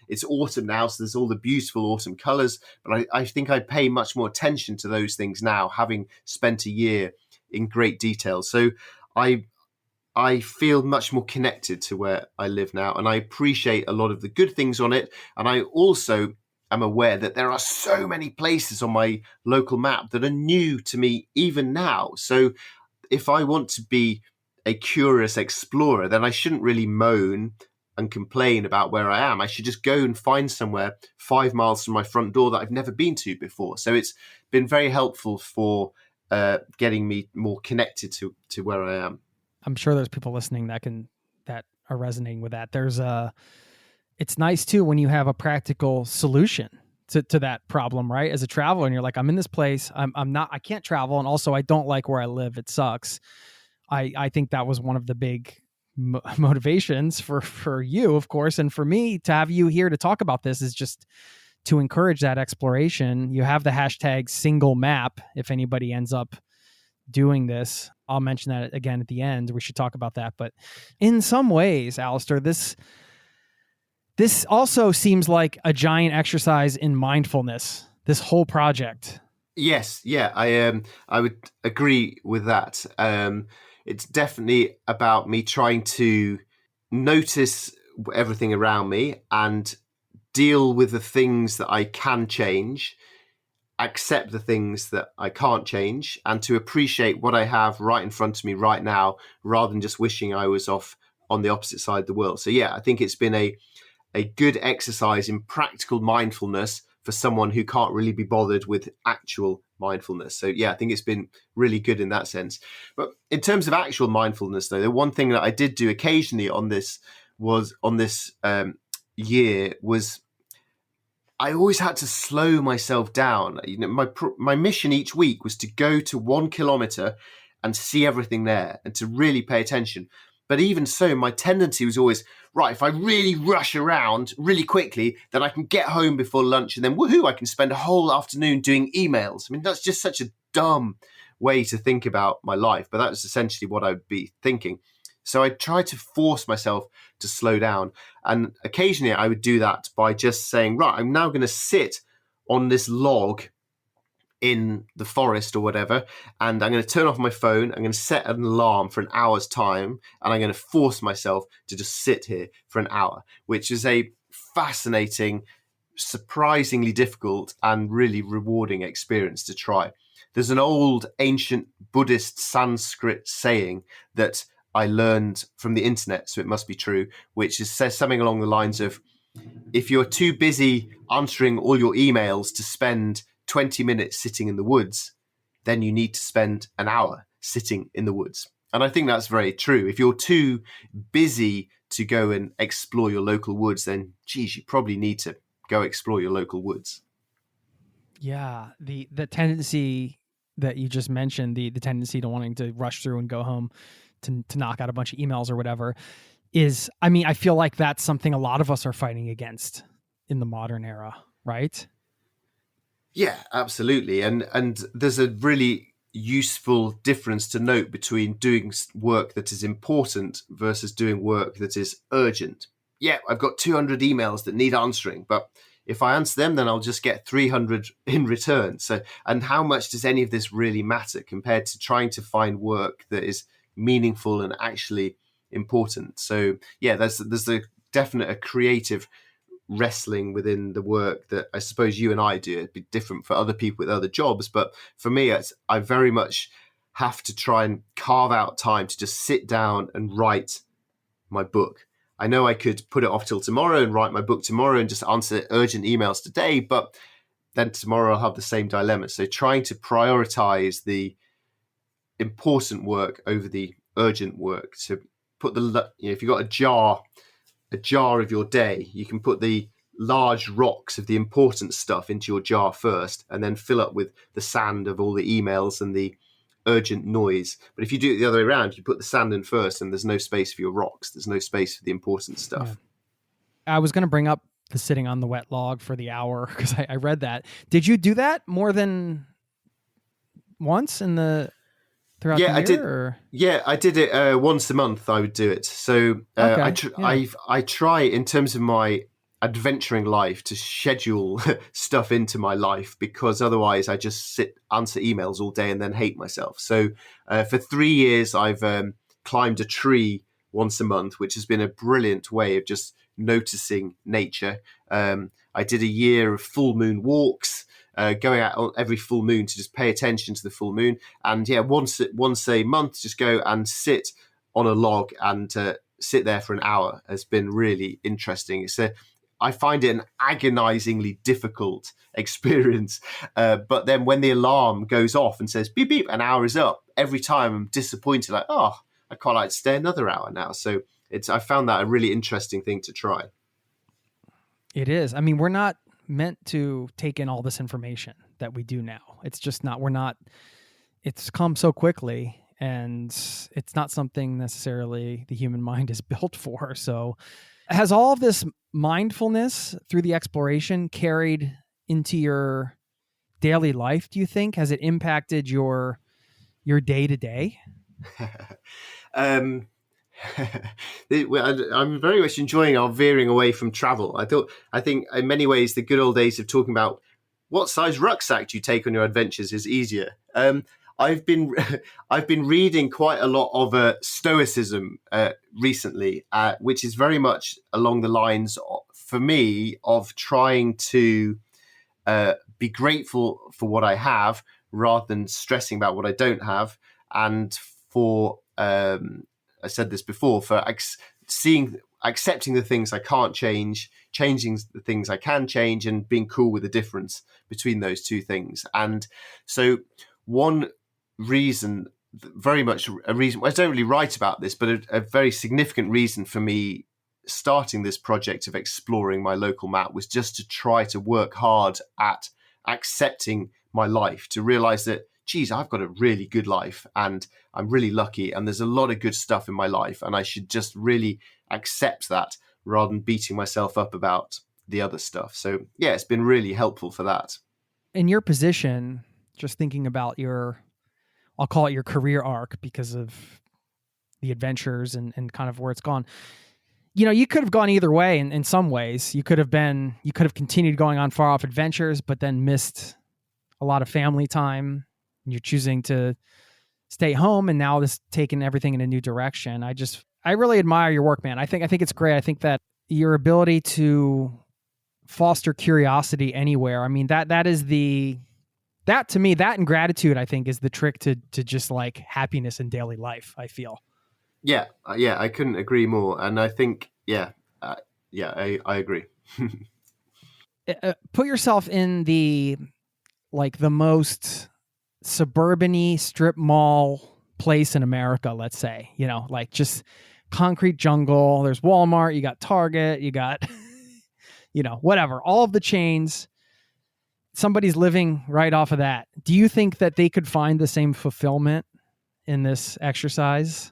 It's autumn now, so there's all the beautiful autumn colours, but I think I pay much more attention to those things now, having spent a year in great detail. So I feel much more connected to where I live now, and I appreciate a lot of the good things on it. And I also am aware that there are so many places on my local map that are new to me even now. So if I want to be a curious explorer, then I shouldn't really moan and complain about where I am. I should just go and find somewhere 5 miles from my front door that I've never been to before. So it's been very helpful for getting me more connected to where I am. I'm sure there's people listening that are resonating with that. It's nice too when you have a practical solution to that problem, right? As a traveler, and you're like, I'm in this place, I can't travel, and also I don't like where I live. It sucks. I think that was one of the big motivations for you, of course, and for me to have you here to talk about this is just to encourage that exploration. You have the hashtag single map. If anybody ends up doing this, I'll mention that again at the end. We should talk about that. But in some ways, Alastair, this also seems like a giant exercise in mindfulness, this whole project. Yes, yeah, I would agree with that. It's definitely about me trying to notice everything around me and deal with the things that I can change, accept the things that I can't change, and to appreciate what I have right in front of me right now, rather than just wishing I was off on the opposite side of the world. So yeah, I think it's been a good exercise in practical mindfulness for someone who can't really be bothered with actual mindfulness. So yeah, I think it's been really good in that sense. But in terms of actual mindfulness, though, the one thing that I did do occasionally on this year was I always had to slow myself down. You know, my mission each week was to go to 1 kilometer and see everything there and to really pay attention. But even so, my tendency was always, right, if I really rush around really quickly, then I can get home before lunch and then woohoo, I can spend a whole afternoon doing emails. I mean, that's just such a dumb way to think about my life, but that was essentially what I'd be thinking. So I tried to force myself to slow down. And occasionally I would do that by just saying, right, I'm now going to sit on this log in the forest or whatever, and I'm going to turn off my phone. I'm going to set an alarm for an hour's time, and I'm going to force myself to just sit here for an hour, which is a fascinating, surprisingly difficult, and really rewarding experience to try. There's an old ancient Buddhist Sanskrit saying that I learned from the internet, so it must be true, which says something along the lines of, if you're too busy answering all your emails to spend 20 minutes sitting in the woods, then you need to spend an hour sitting in the woods. And I think that's very true. If you're too busy to go and explore your local woods, then geez, you probably need to go explore your local woods. Yeah, the tendency that you just mentioned, the tendency to wanting to rush through and go home to knock out a bunch of emails or whatever is, I mean, I feel like that's something a lot of us are fighting against in the modern era, right? Yeah, absolutely. And there's a really useful difference to note between doing work that is important versus doing work that is urgent. Yeah, I've got 200 emails that need answering, but if I answer them, then I'll just get 300 in return. So, and how much does any of this really matter compared to trying to find work that is meaningful and actually important? So yeah, there's a definite creative wrestling within the work that I suppose you and I do. It'd be different for other people with other jobs, but for me, I very much have to try and carve out time to just sit down and write my book. I know I could put it off till tomorrow and write my book tomorrow and just answer urgent emails today, but then tomorrow I'll have the same dilemma. So trying to prioritize the important work over the urgent work. So put if you've got a jar of your day, you can put the large rocks of the important stuff into your jar first and then fill up with the sand of all the emails and the urgent noise. But if you do it the other way around, you put the sand in first and there's no space for your rocks. There's no space for the important stuff. Yeah. I was going to bring up the sitting on the wet log for the hour because I read that. Did you do that more than once throughout the year? I did. Or? Yeah, I did it once a month. I would do it. So I try in terms of my adventuring life to schedule stuff into my life, because otherwise I just answer emails all day and then hate myself. So for 3 years, I've climbed a tree once a month, which has been a brilliant way of just noticing nature. I did a year of full moon walks, going out on every full moon to just pay attention to the full moon. And yeah, once a month, just go and sit on a log and sit there for an hour has been really interesting. I find it an agonizingly difficult experience. But then when the alarm goes off and says, beep, beep, an hour is up, every time I'm disappointed, like, oh, I quite like to stay another hour now. So I found that a really interesting thing to try. It is. I mean, we're not meant to take in all this information that we do now. It's just not, it's come so quickly, and it's not something necessarily the human mind is built for. So has all of this mindfulness through the exploration carried into your daily life, do you think? Has it impacted your day to day? I'm very much enjoying our veering away from travel. I think in many ways the good old days of talking about what size rucksack do you take on your adventures is easier. I've been reading quite a lot of Stoicism recently, which is very much along the lines for me of trying to be grateful for what I have rather than stressing about what I don't have, and for I said this before, for accepting the things I can't change, changing the things I can change, and being cool with the difference between those two things. And so one reason, very much a reason, I don't really write about this, but a very significant reason for me starting this project of exploring my local map was just to try to work hard at accepting my life, to realize that, geez, I've got a really good life and I'm really lucky and there's a lot of good stuff in my life, and I should just really accept that rather than beating myself up about the other stuff. So yeah, it's been really helpful for that. In your position, just thinking about I'll call it your career arc because of the adventures and kind of where it's gone. You know, you could have gone either way in some ways. You could have continued going on far off adventures, but then missed a lot of family time. You're choosing to stay home, and now this taking everything in a new direction. I really admire your work, man. I think it's great. I think that your ability to foster curiosity anywhere. I mean, that to me, that and gratitude, I think, is the trick to just like happiness in daily life, I feel. Yeah, I couldn't agree more. And I think, I agree. Put yourself in the most suburban-y strip mall place in America, let's say, like just concrete jungle. There's Walmart, you got Target, you got, whatever, all of the chains. Somebody's living right off of that. Do you think that they could find the same fulfillment in this exercise?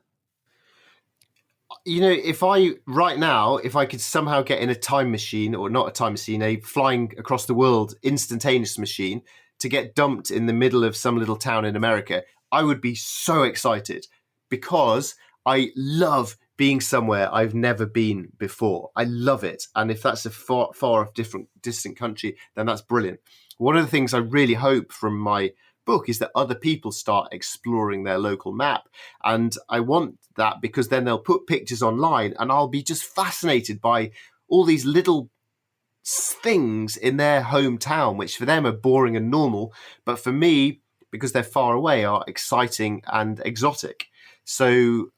If I could somehow get in a time machine, or not a time machine, a flying across the world instantaneous machine, to get dumped in the middle of some little town in America, I would be so excited, because I love being somewhere I've never been before. I love it. And if that's a far off distant country, then that's brilliant. One of the things I really hope from my book is that other people start exploring their local map. And I want that because then they'll put pictures online and I'll be just fascinated by all these little things in their hometown, which for them are boring and normal, but for me, because they're far away, are exciting and exotic. So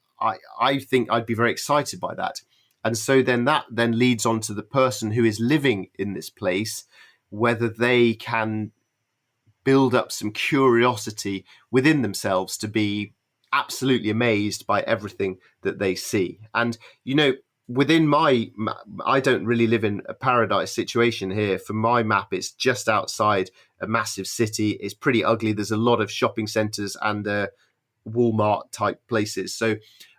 I think I'd be very excited by that. And so then that then leads on to the person who is living in this place, whether they can build up some curiosity within themselves to be absolutely amazed by everything that they see. And, within I don't really live in a paradise situation here. For my map, it's just outside a massive city. It's pretty ugly. There's a lot of shopping centers and Walmart type places. So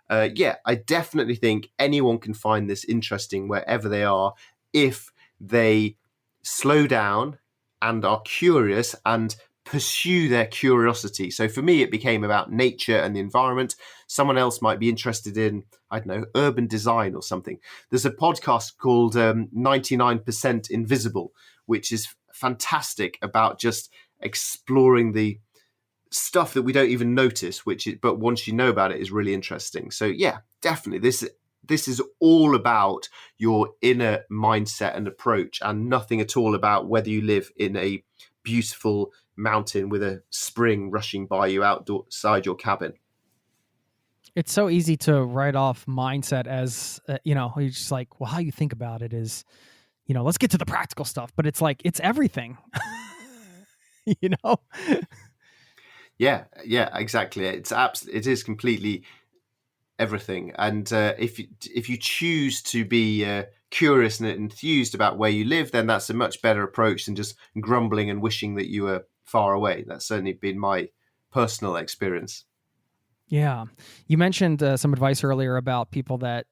I definitely think anyone can find this interesting wherever they are, if they slow down and are curious and pursue their curiosity. So for me, it became about nature and the environment. Someone else might be interested in, I don't know, urban design or something. There's a podcast called 99% Invisible, which is fantastic about just exploring the stuff that we don't even notice, but once you know about it, is really interesting. So yeah, definitely this is all about your inner mindset and approach, and nothing at all about whether you live in a beautiful mountain with a spring rushing by you outside your cabin. It's so easy to write off mindset as, you're just like, well, how you think about it is, let's get to the practical stuff. But it's like, it's everything, Yeah, exactly. It is completely everything. And if you choose to be curious and enthused about where you live, then that's a much better approach than just grumbling and wishing that you were far away. That's certainly been my personal experience. Yeah. You mentioned some advice earlier about people that,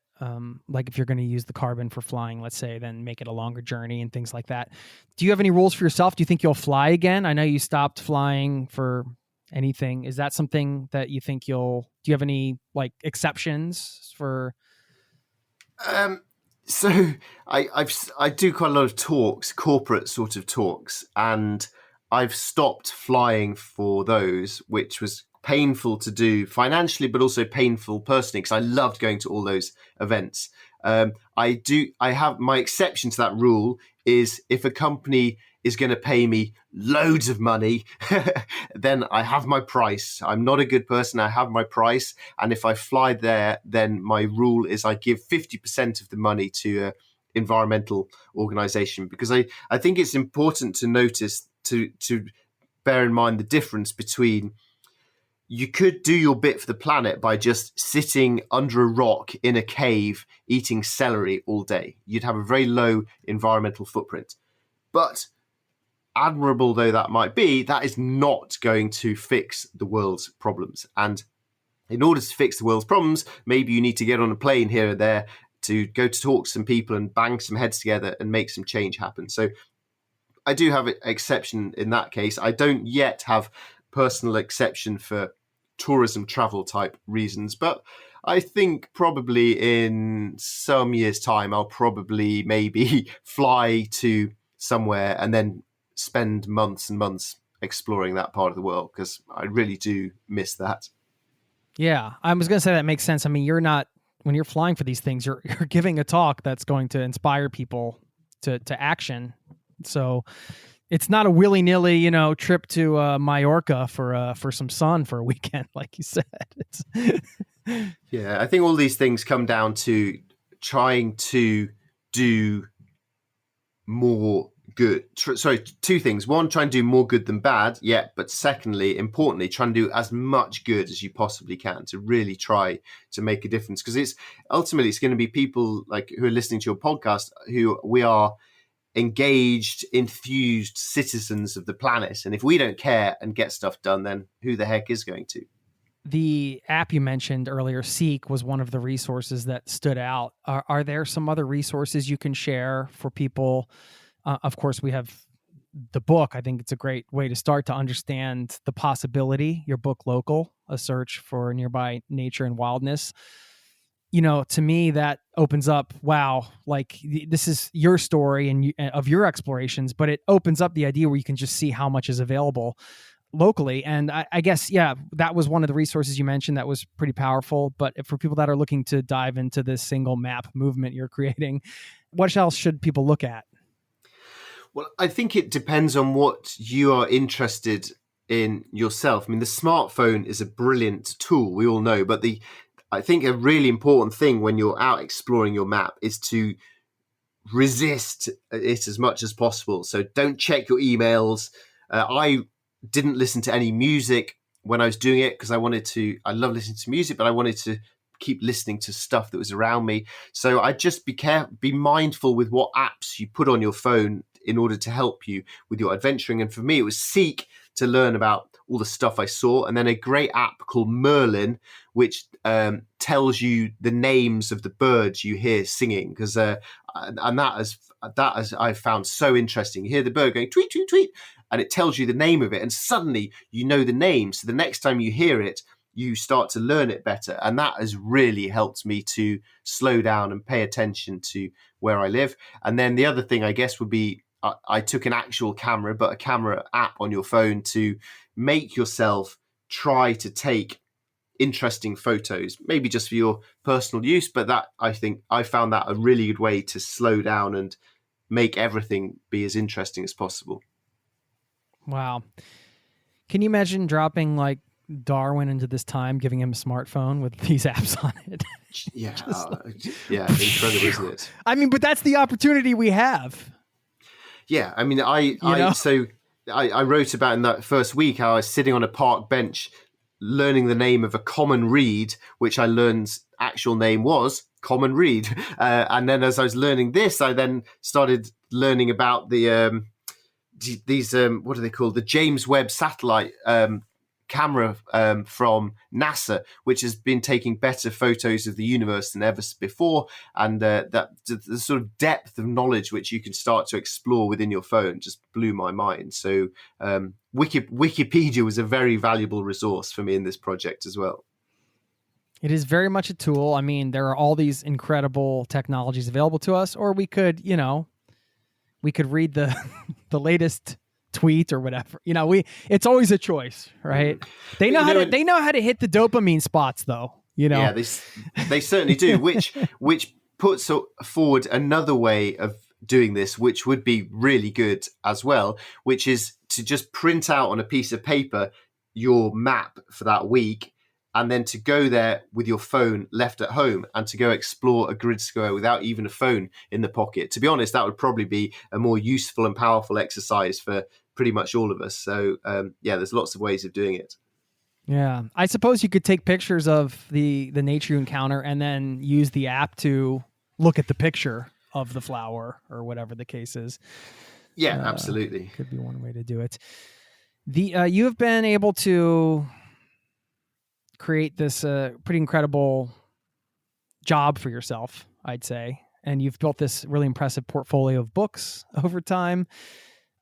like if you're going to use the carbon for flying, let's say, then make it a longer journey and things like that. Do you have any rules for yourself? Do you think you'll fly again? I know you stopped flying for anything. Is that something that you think do you have any like exceptions for? So I do quite a lot of talks, corporate sort of talks, and I've stopped flying for those, which was painful to do financially, but also painful personally, because I loved going to all those events. I have my exception to that rule is if a company is going to pay me loads of money, then I have my price. I'm not a good person. I have my price. And if I fly there, then my rule is I give 50% of the money to an environmental organization, because I think it's important to notice, to bear in mind the difference between, you could do your bit for the planet by just sitting under a rock in a cave eating celery all day. You'd have a very low environmental footprint. But admirable though that might be, that is not going to fix the world's problems. And in order to fix the world's problems, maybe you need to get on a plane here or there to go to talk to some people and bang some heads together and make some change happen. So I do have an exception in that case. I don't yet have personal exception for tourism travel type reasons, but I think probably in some years' time, I'll probably maybe fly to somewhere and then spend months and months exploring that part of the world, because I really do miss that. Yeah, I was going to say that makes sense. I mean, when you're flying for these things, you're giving a talk that's going to inspire people to action. So it's not a willy-nilly, trip to Mallorca for some sun for a weekend, like you said. Yeah, I think all these things come down to trying to do more good. Two things. One, try and do more good than bad. Yeah, but secondly, importantly, try and do as much good as you possibly can to really try to make a difference. Because it's going to be people like who are listening to your podcast who we are engaged, enthused citizens of the planet. And if we don't care and get stuff done, then who the heck is going to? The app you mentioned earlier, Seek, was one of the resources that stood out. Are there some other resources you can share for people? Of course, we have the book. I think it's a great way to start to understand the possibility. Your book, Local, A Search for Nearby Nature and Wildness. To me, that opens up, wow, like this is your story and of your explorations, but it opens up the idea where you can just see how much is available locally. And I guess, yeah, that was one of the resources you mentioned that was pretty powerful. But for people that are looking to dive into this single map movement you're creating, what else should people look at? Well, I think it depends on what you are interested in yourself. I mean, the smartphone is a brilliant tool, we all know, but I think a really important thing when you're out exploring your map is to resist it as much as possible. So don't check your emails. I didn't listen to any music when I was doing it because I love listening to music, but I wanted to keep listening to stuff that was around me. So I just be mindful with what apps you put on your phone in order to help you with your adventuring. And for me, it was Seek to learn about all the stuff I saw, and then a great app called Merlin, which tells you the names of the birds you hear singing, because and that has I found so interesting. You hear the bird going tweet tweet tweet, and it tells you the name of it, and suddenly you know the name. So the next time you hear it, you start to learn it better, and that has really helped me to slow down and pay attention to where I live. And then the other thing, I guess, would be I took an actual camera, but a camera app on your phone to make yourself try to take interesting photos, maybe just for your personal use. But that, I think I found that a really good way to slow down and make everything be as interesting as possible. Wow. Can you imagine dropping like Darwin into this time, giving him a smartphone with these apps on it? Yeah. Yeah. Incredible, isn't it? I mean, but that's the opportunity we have. Yeah, I mean, I wrote about in that first week how I was sitting on a park bench learning the name of a common reed, which I learned actual name was common read. And then as I was learning this, I then started learning about the these what are they called? The James Webb satellite camera from NASA, which has been taking better photos of the universe than ever before, and that the sort of depth of knowledge which you can start to explore within your phone just blew my mind. So Wikipedia was a very valuable resource for me in this project as well. It is very much a tool. I mean, there are all these incredible technologies available to us, or we could, we could read the the latest tweet or whatever. It's always a choice, right? They know how to hit the dopamine spots, though. Yeah, they certainly do. Which puts forward another way of doing this, which would be really good as well, which is to just print out on a piece of paper your map for that week, and then to go there with your phone left at home and to go explore a grid square without even a phone in the pocket. To be honest, that would probably be a more useful and powerful exercise for pretty much all of us. So there's lots of ways of doing it. Yeah, I suppose you could take pictures of the nature you encounter and then use the app to look at the picture of the flower or whatever the case is. Yeah, absolutely. Could be one way to do it. You have been able to create this pretty incredible job for yourself, I'd say. And you've built this really impressive portfolio of books over time.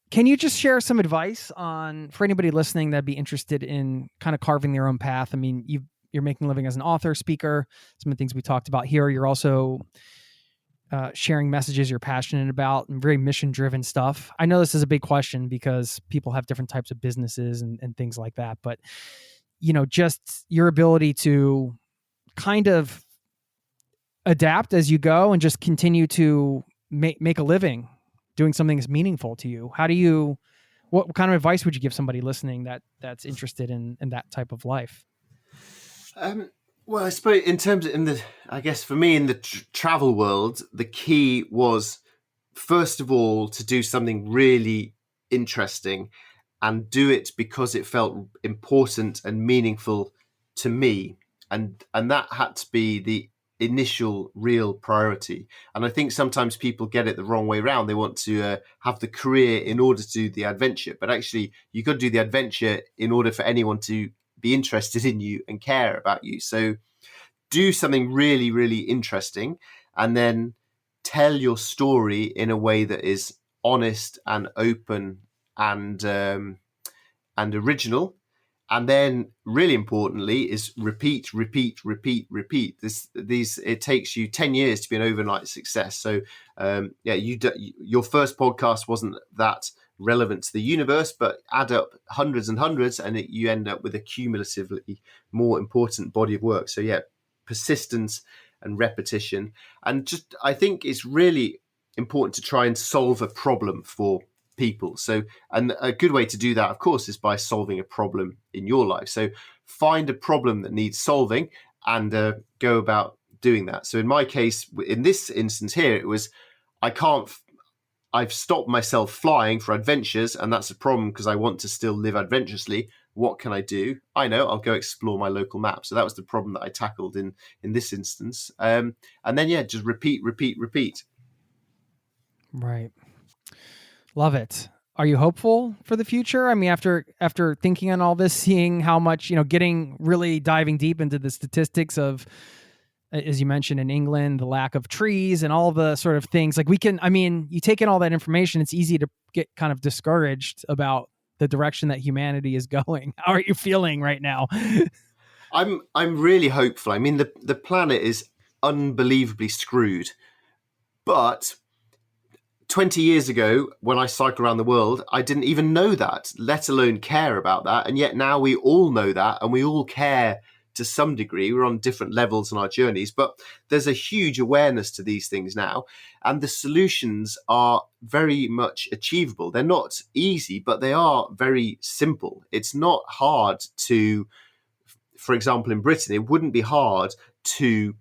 Can you just share some advice for anybody listening that'd be interested in kind of carving their own path? I mean, you're making a living as an author, speaker, some of the things we talked about here. You're also sharing messages you're passionate about and very mission-driven stuff. I know this is a big question because people have different types of businesses and things like that, but just your ability to kind of adapt as you go and just continue to make a living doing something that's meaningful to you. What kind of advice would you give somebody listening that's interested in that type of life? Well, I suppose for me in the travel world, the key was, first of all, to do something really interesting and do it because it felt important and meaningful to me. And that had to be the initial real priority. And I think sometimes people get it the wrong way around. They want to have the career in order to do the adventure. But actually, you got to do the adventure in order for anyone to be interested in you and care about you. So do something really, really interesting and then tell your story in a way that is honest and open and original, and then really importantly is repeat. It takes you 10 years to be an overnight success. So your first podcast wasn't that relevant to the universe, but add up hundreds and hundreds, and you end up with a cumulatively more important body of work. So persistence and repetition, and just I think it's really important to try and solve a problem for people. So, and a good way to do that, of course, is by solving a problem in your life. So find a problem that needs solving and go about doing that. So in my case, in this instance here, it was, I've stopped myself flying for adventures, and that's a problem because I want to still live adventurously. What can I do? I know, I'll go explore my local map. So that was the problem that I tackled in this instance. And then, just repeat. Right. Love it. Are you hopeful for the future? I mean, after thinking on all this, seeing how much, diving deep into the statistics of, as you mentioned in England, the lack of trees and all the sort of things like you take in all that information, it's easy to get kind of discouraged about the direction that humanity is going. How are you feeling right now? I'm really hopeful. I mean, the planet is unbelievably screwed, but 20 years ago, when I cycled around the world, I didn't even know that, let alone care about that. And yet now we all know that, and we all care to some degree. We're on different levels on our journeys, but there's a huge awareness to these things now. And the solutions are very much achievable. They're not easy, but they are very simple. It's not hard to, for example, in Britain, it wouldn't be hard to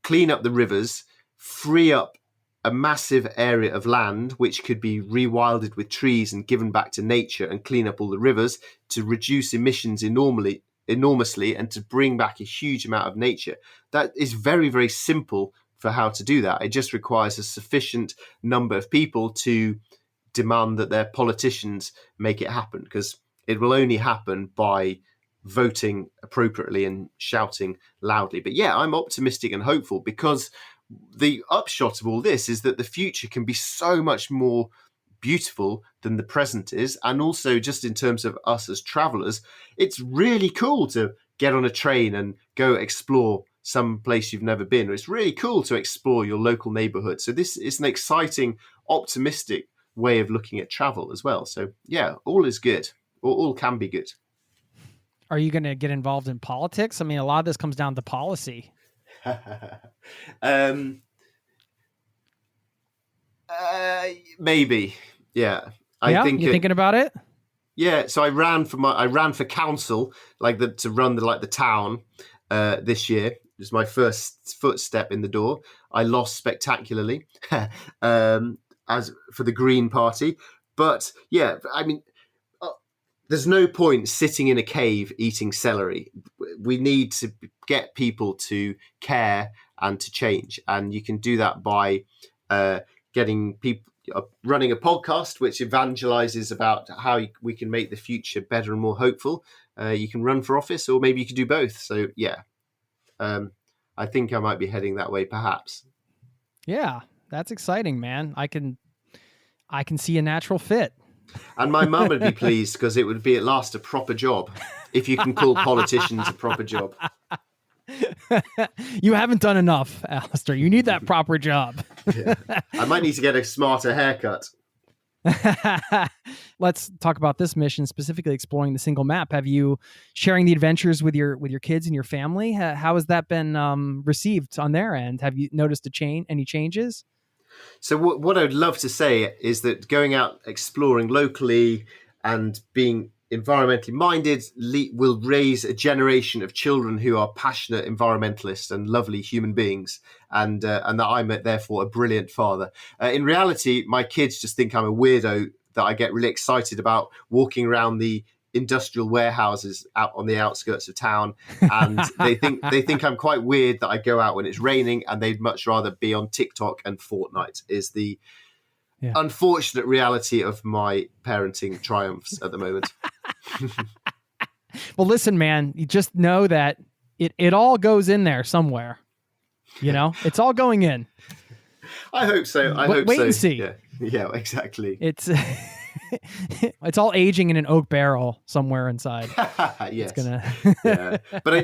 clean up the rivers, free up a massive area of land which could be rewilded with trees and given back to nature, and clean up all the rivers to reduce emissions enormously and to bring back a huge amount of nature. That is very, very simple for how to do that. It just requires a sufficient number of people to demand that their politicians make it happen, because it will only happen by voting appropriately and shouting loudly. But yeah, I'm optimistic and hopeful, because the upshot of all this is that the future can be so much more beautiful than the present is. And also, just in terms of us as travelers, it's really cool to get on a train and go explore some place you've never been. It's really cool to explore your local neighborhood. So this is an exciting, optimistic way of looking at travel as well. So yeah, all is good, or all can be good. Are you going to get involved in politics? I mean, a lot of this comes down to policy. Maybe. Yeah. I think you're thinking about it? Yeah. So I ran for council, to run the town this year. It was my first footstep in the door. I lost spectacularly as for the Green Party. But yeah, I mean, there's no point sitting in a cave eating celery. We need to get people to care and to change. And you can do that by getting people, running a podcast which evangelizes about how we can make the future better and more hopeful. You can run for office, or maybe you could do both. So yeah, I think I might be heading that way, perhaps. Yeah, that's exciting, man. I can see a natural fit. And my mum would be pleased, because it would be at last a proper job, if you can call politicians a proper job. You haven't done enough, Alastair. You need that proper job. Yeah. I might need to get a smarter haircut. Let's talk about this mission, specifically exploring the single map. Have you sharing the adventures with your kids and your family? How has that been received on their end? Have you noticed any changes? So what I'd love to say is that going out exploring locally and being environmentally minded will raise a generation of children who are passionate environmentalists and lovely human beings, and that I'm therefore a brilliant father. In reality, my kids just think I'm a weirdo, that I get really excited about walking around the industrial warehouses out on the outskirts of town, and they think I'm quite weird that I go out when it's raining, and they'd much rather be on TikTok and Fortnite. Is the unfortunate reality of my parenting triumphs at the moment. Well, listen, man, you just know that it all goes in there somewhere. It's all going in. I hope so. Wait and see. Yeah, exactly. It's all aging in an oak barrel somewhere inside. Yes. Yeah. But I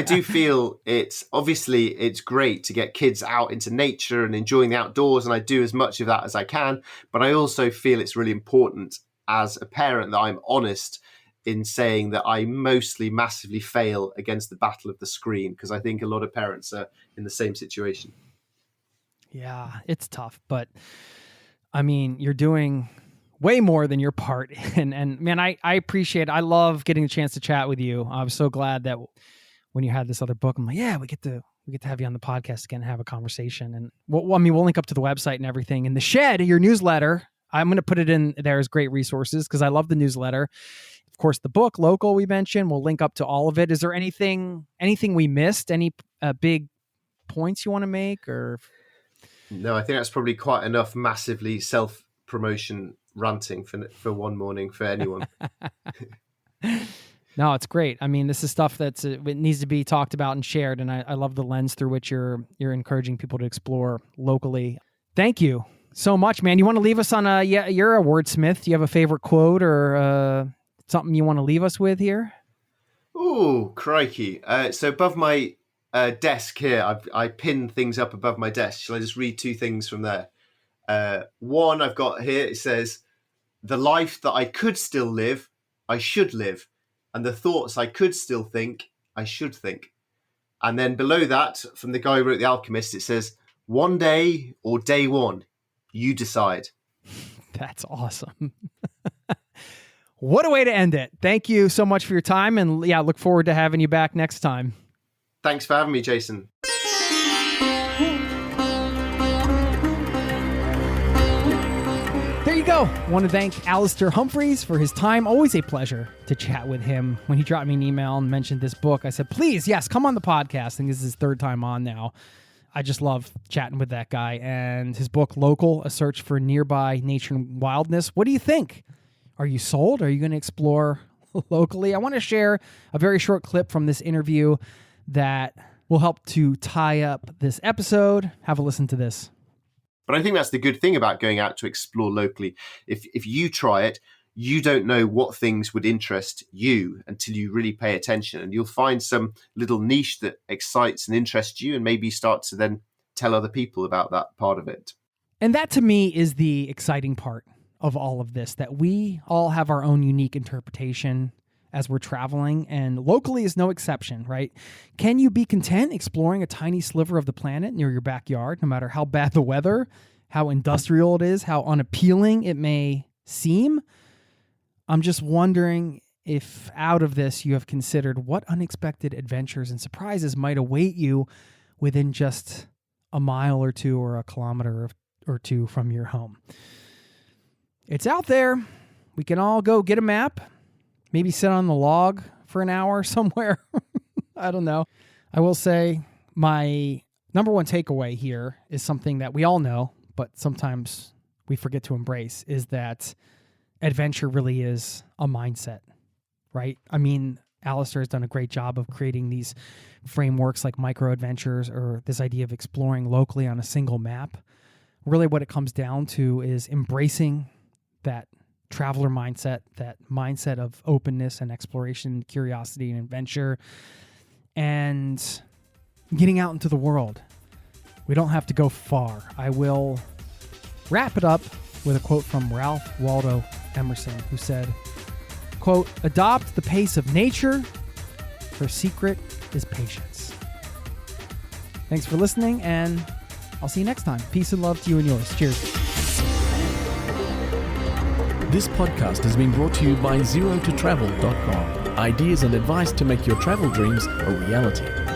do feel it's great to get kids out into nature and enjoying the outdoors, and I do as much of that as I can. But I also feel it's really important as a parent that I'm honest in saying that I mostly massively fail against the battle of the screen, because I think a lot of parents are in the same situation. Yeah, it's tough, but I mean, you're doing way more than your part. And man, I appreciate it. I love getting a chance to chat with you. I was so glad that when you had this other book, I'm like, yeah, we get to have you on the podcast again and have a conversation. And we'll link up to the website and everything. And the Shed, your newsletter, I'm going to put it in there as great resources, because I love the newsletter. Of course, the book, Local, we mentioned, we'll link up to all of it. Is there anything we missed? Any big points you want to make? Or no, I think that's probably quite enough massively self-promotion ranting for one morning for anyone. No, it's great. I mean, this is stuff it needs to be talked about and shared, and I love the lens through which you're encouraging people to explore locally. Thank you so much, man. You want to leave us on you're a wordsmith. Do you have a favorite quote or something you want to leave us with here? Oh, crikey. So above my desk here, I pin things up above my desk. Shall I just read two things from there? One I've got here, it says, "The life that I could still live, I should live. And the thoughts I could still think, I should think." And then below that, from the guy who wrote The Alchemist, it says, "One day or day one, you decide." That's awesome. What a way to end it. Thank you so much for your time. And yeah, look forward to having you back next time. Thanks for having me, Jason. There you go. I want to thank Alastair Humphreys for his time. Always a pleasure to chat with him. When he dropped me an email and mentioned this book, I said, please, yes, come on the podcast. I think this is his third time on now. I just love chatting with that guy. And his book, Local, A Search for Nearby Nature and Wildness. What do you think? Are you sold? Are you going to explore locally? I want to share a very short clip from this interview that will help to tie up this episode. Have a listen to this. But I think that's the good thing about going out to explore locally. If you try it, you don't know what things would interest you until you really pay attention. And you'll find some little niche that excites and interests you and maybe start to then tell other people about that part of it. And that to me is the exciting part of all of this, that we all have our own unique interpretation as we're traveling, and locally is no exception, right? Can you be content exploring a tiny sliver of the planet near your backyard, no matter how bad the weather, how industrial it is, how unappealing it may seem? I'm just wondering if out of this you have considered what unexpected adventures and surprises might await you within just a mile or two or a kilometer or two from your home. It's out there. We can all go get a map, maybe sit on the log for an hour somewhere. I don't know. I will say my number one takeaway here is something that we all know, but sometimes we forget to embrace, is that adventure really is a mindset, right? I mean, Alastair has done a great job of creating these frameworks like micro adventures, or this idea of exploring locally on a single map. Really what it comes down to is embracing that traveler mindset, that mindset of openness and exploration, curiosity and adventure, and getting out into the world. We don't have to go far. I will wrap it up with a quote from Ralph Waldo Emerson, who said, quote, "Adopt the pace of nature. Her secret is patience." Thanks for listening, and I'll see you next time. Peace and love to you and yours. Cheers. This podcast has been brought to you by ZeroToTravel.com. Ideas and advice to make your travel dreams a reality.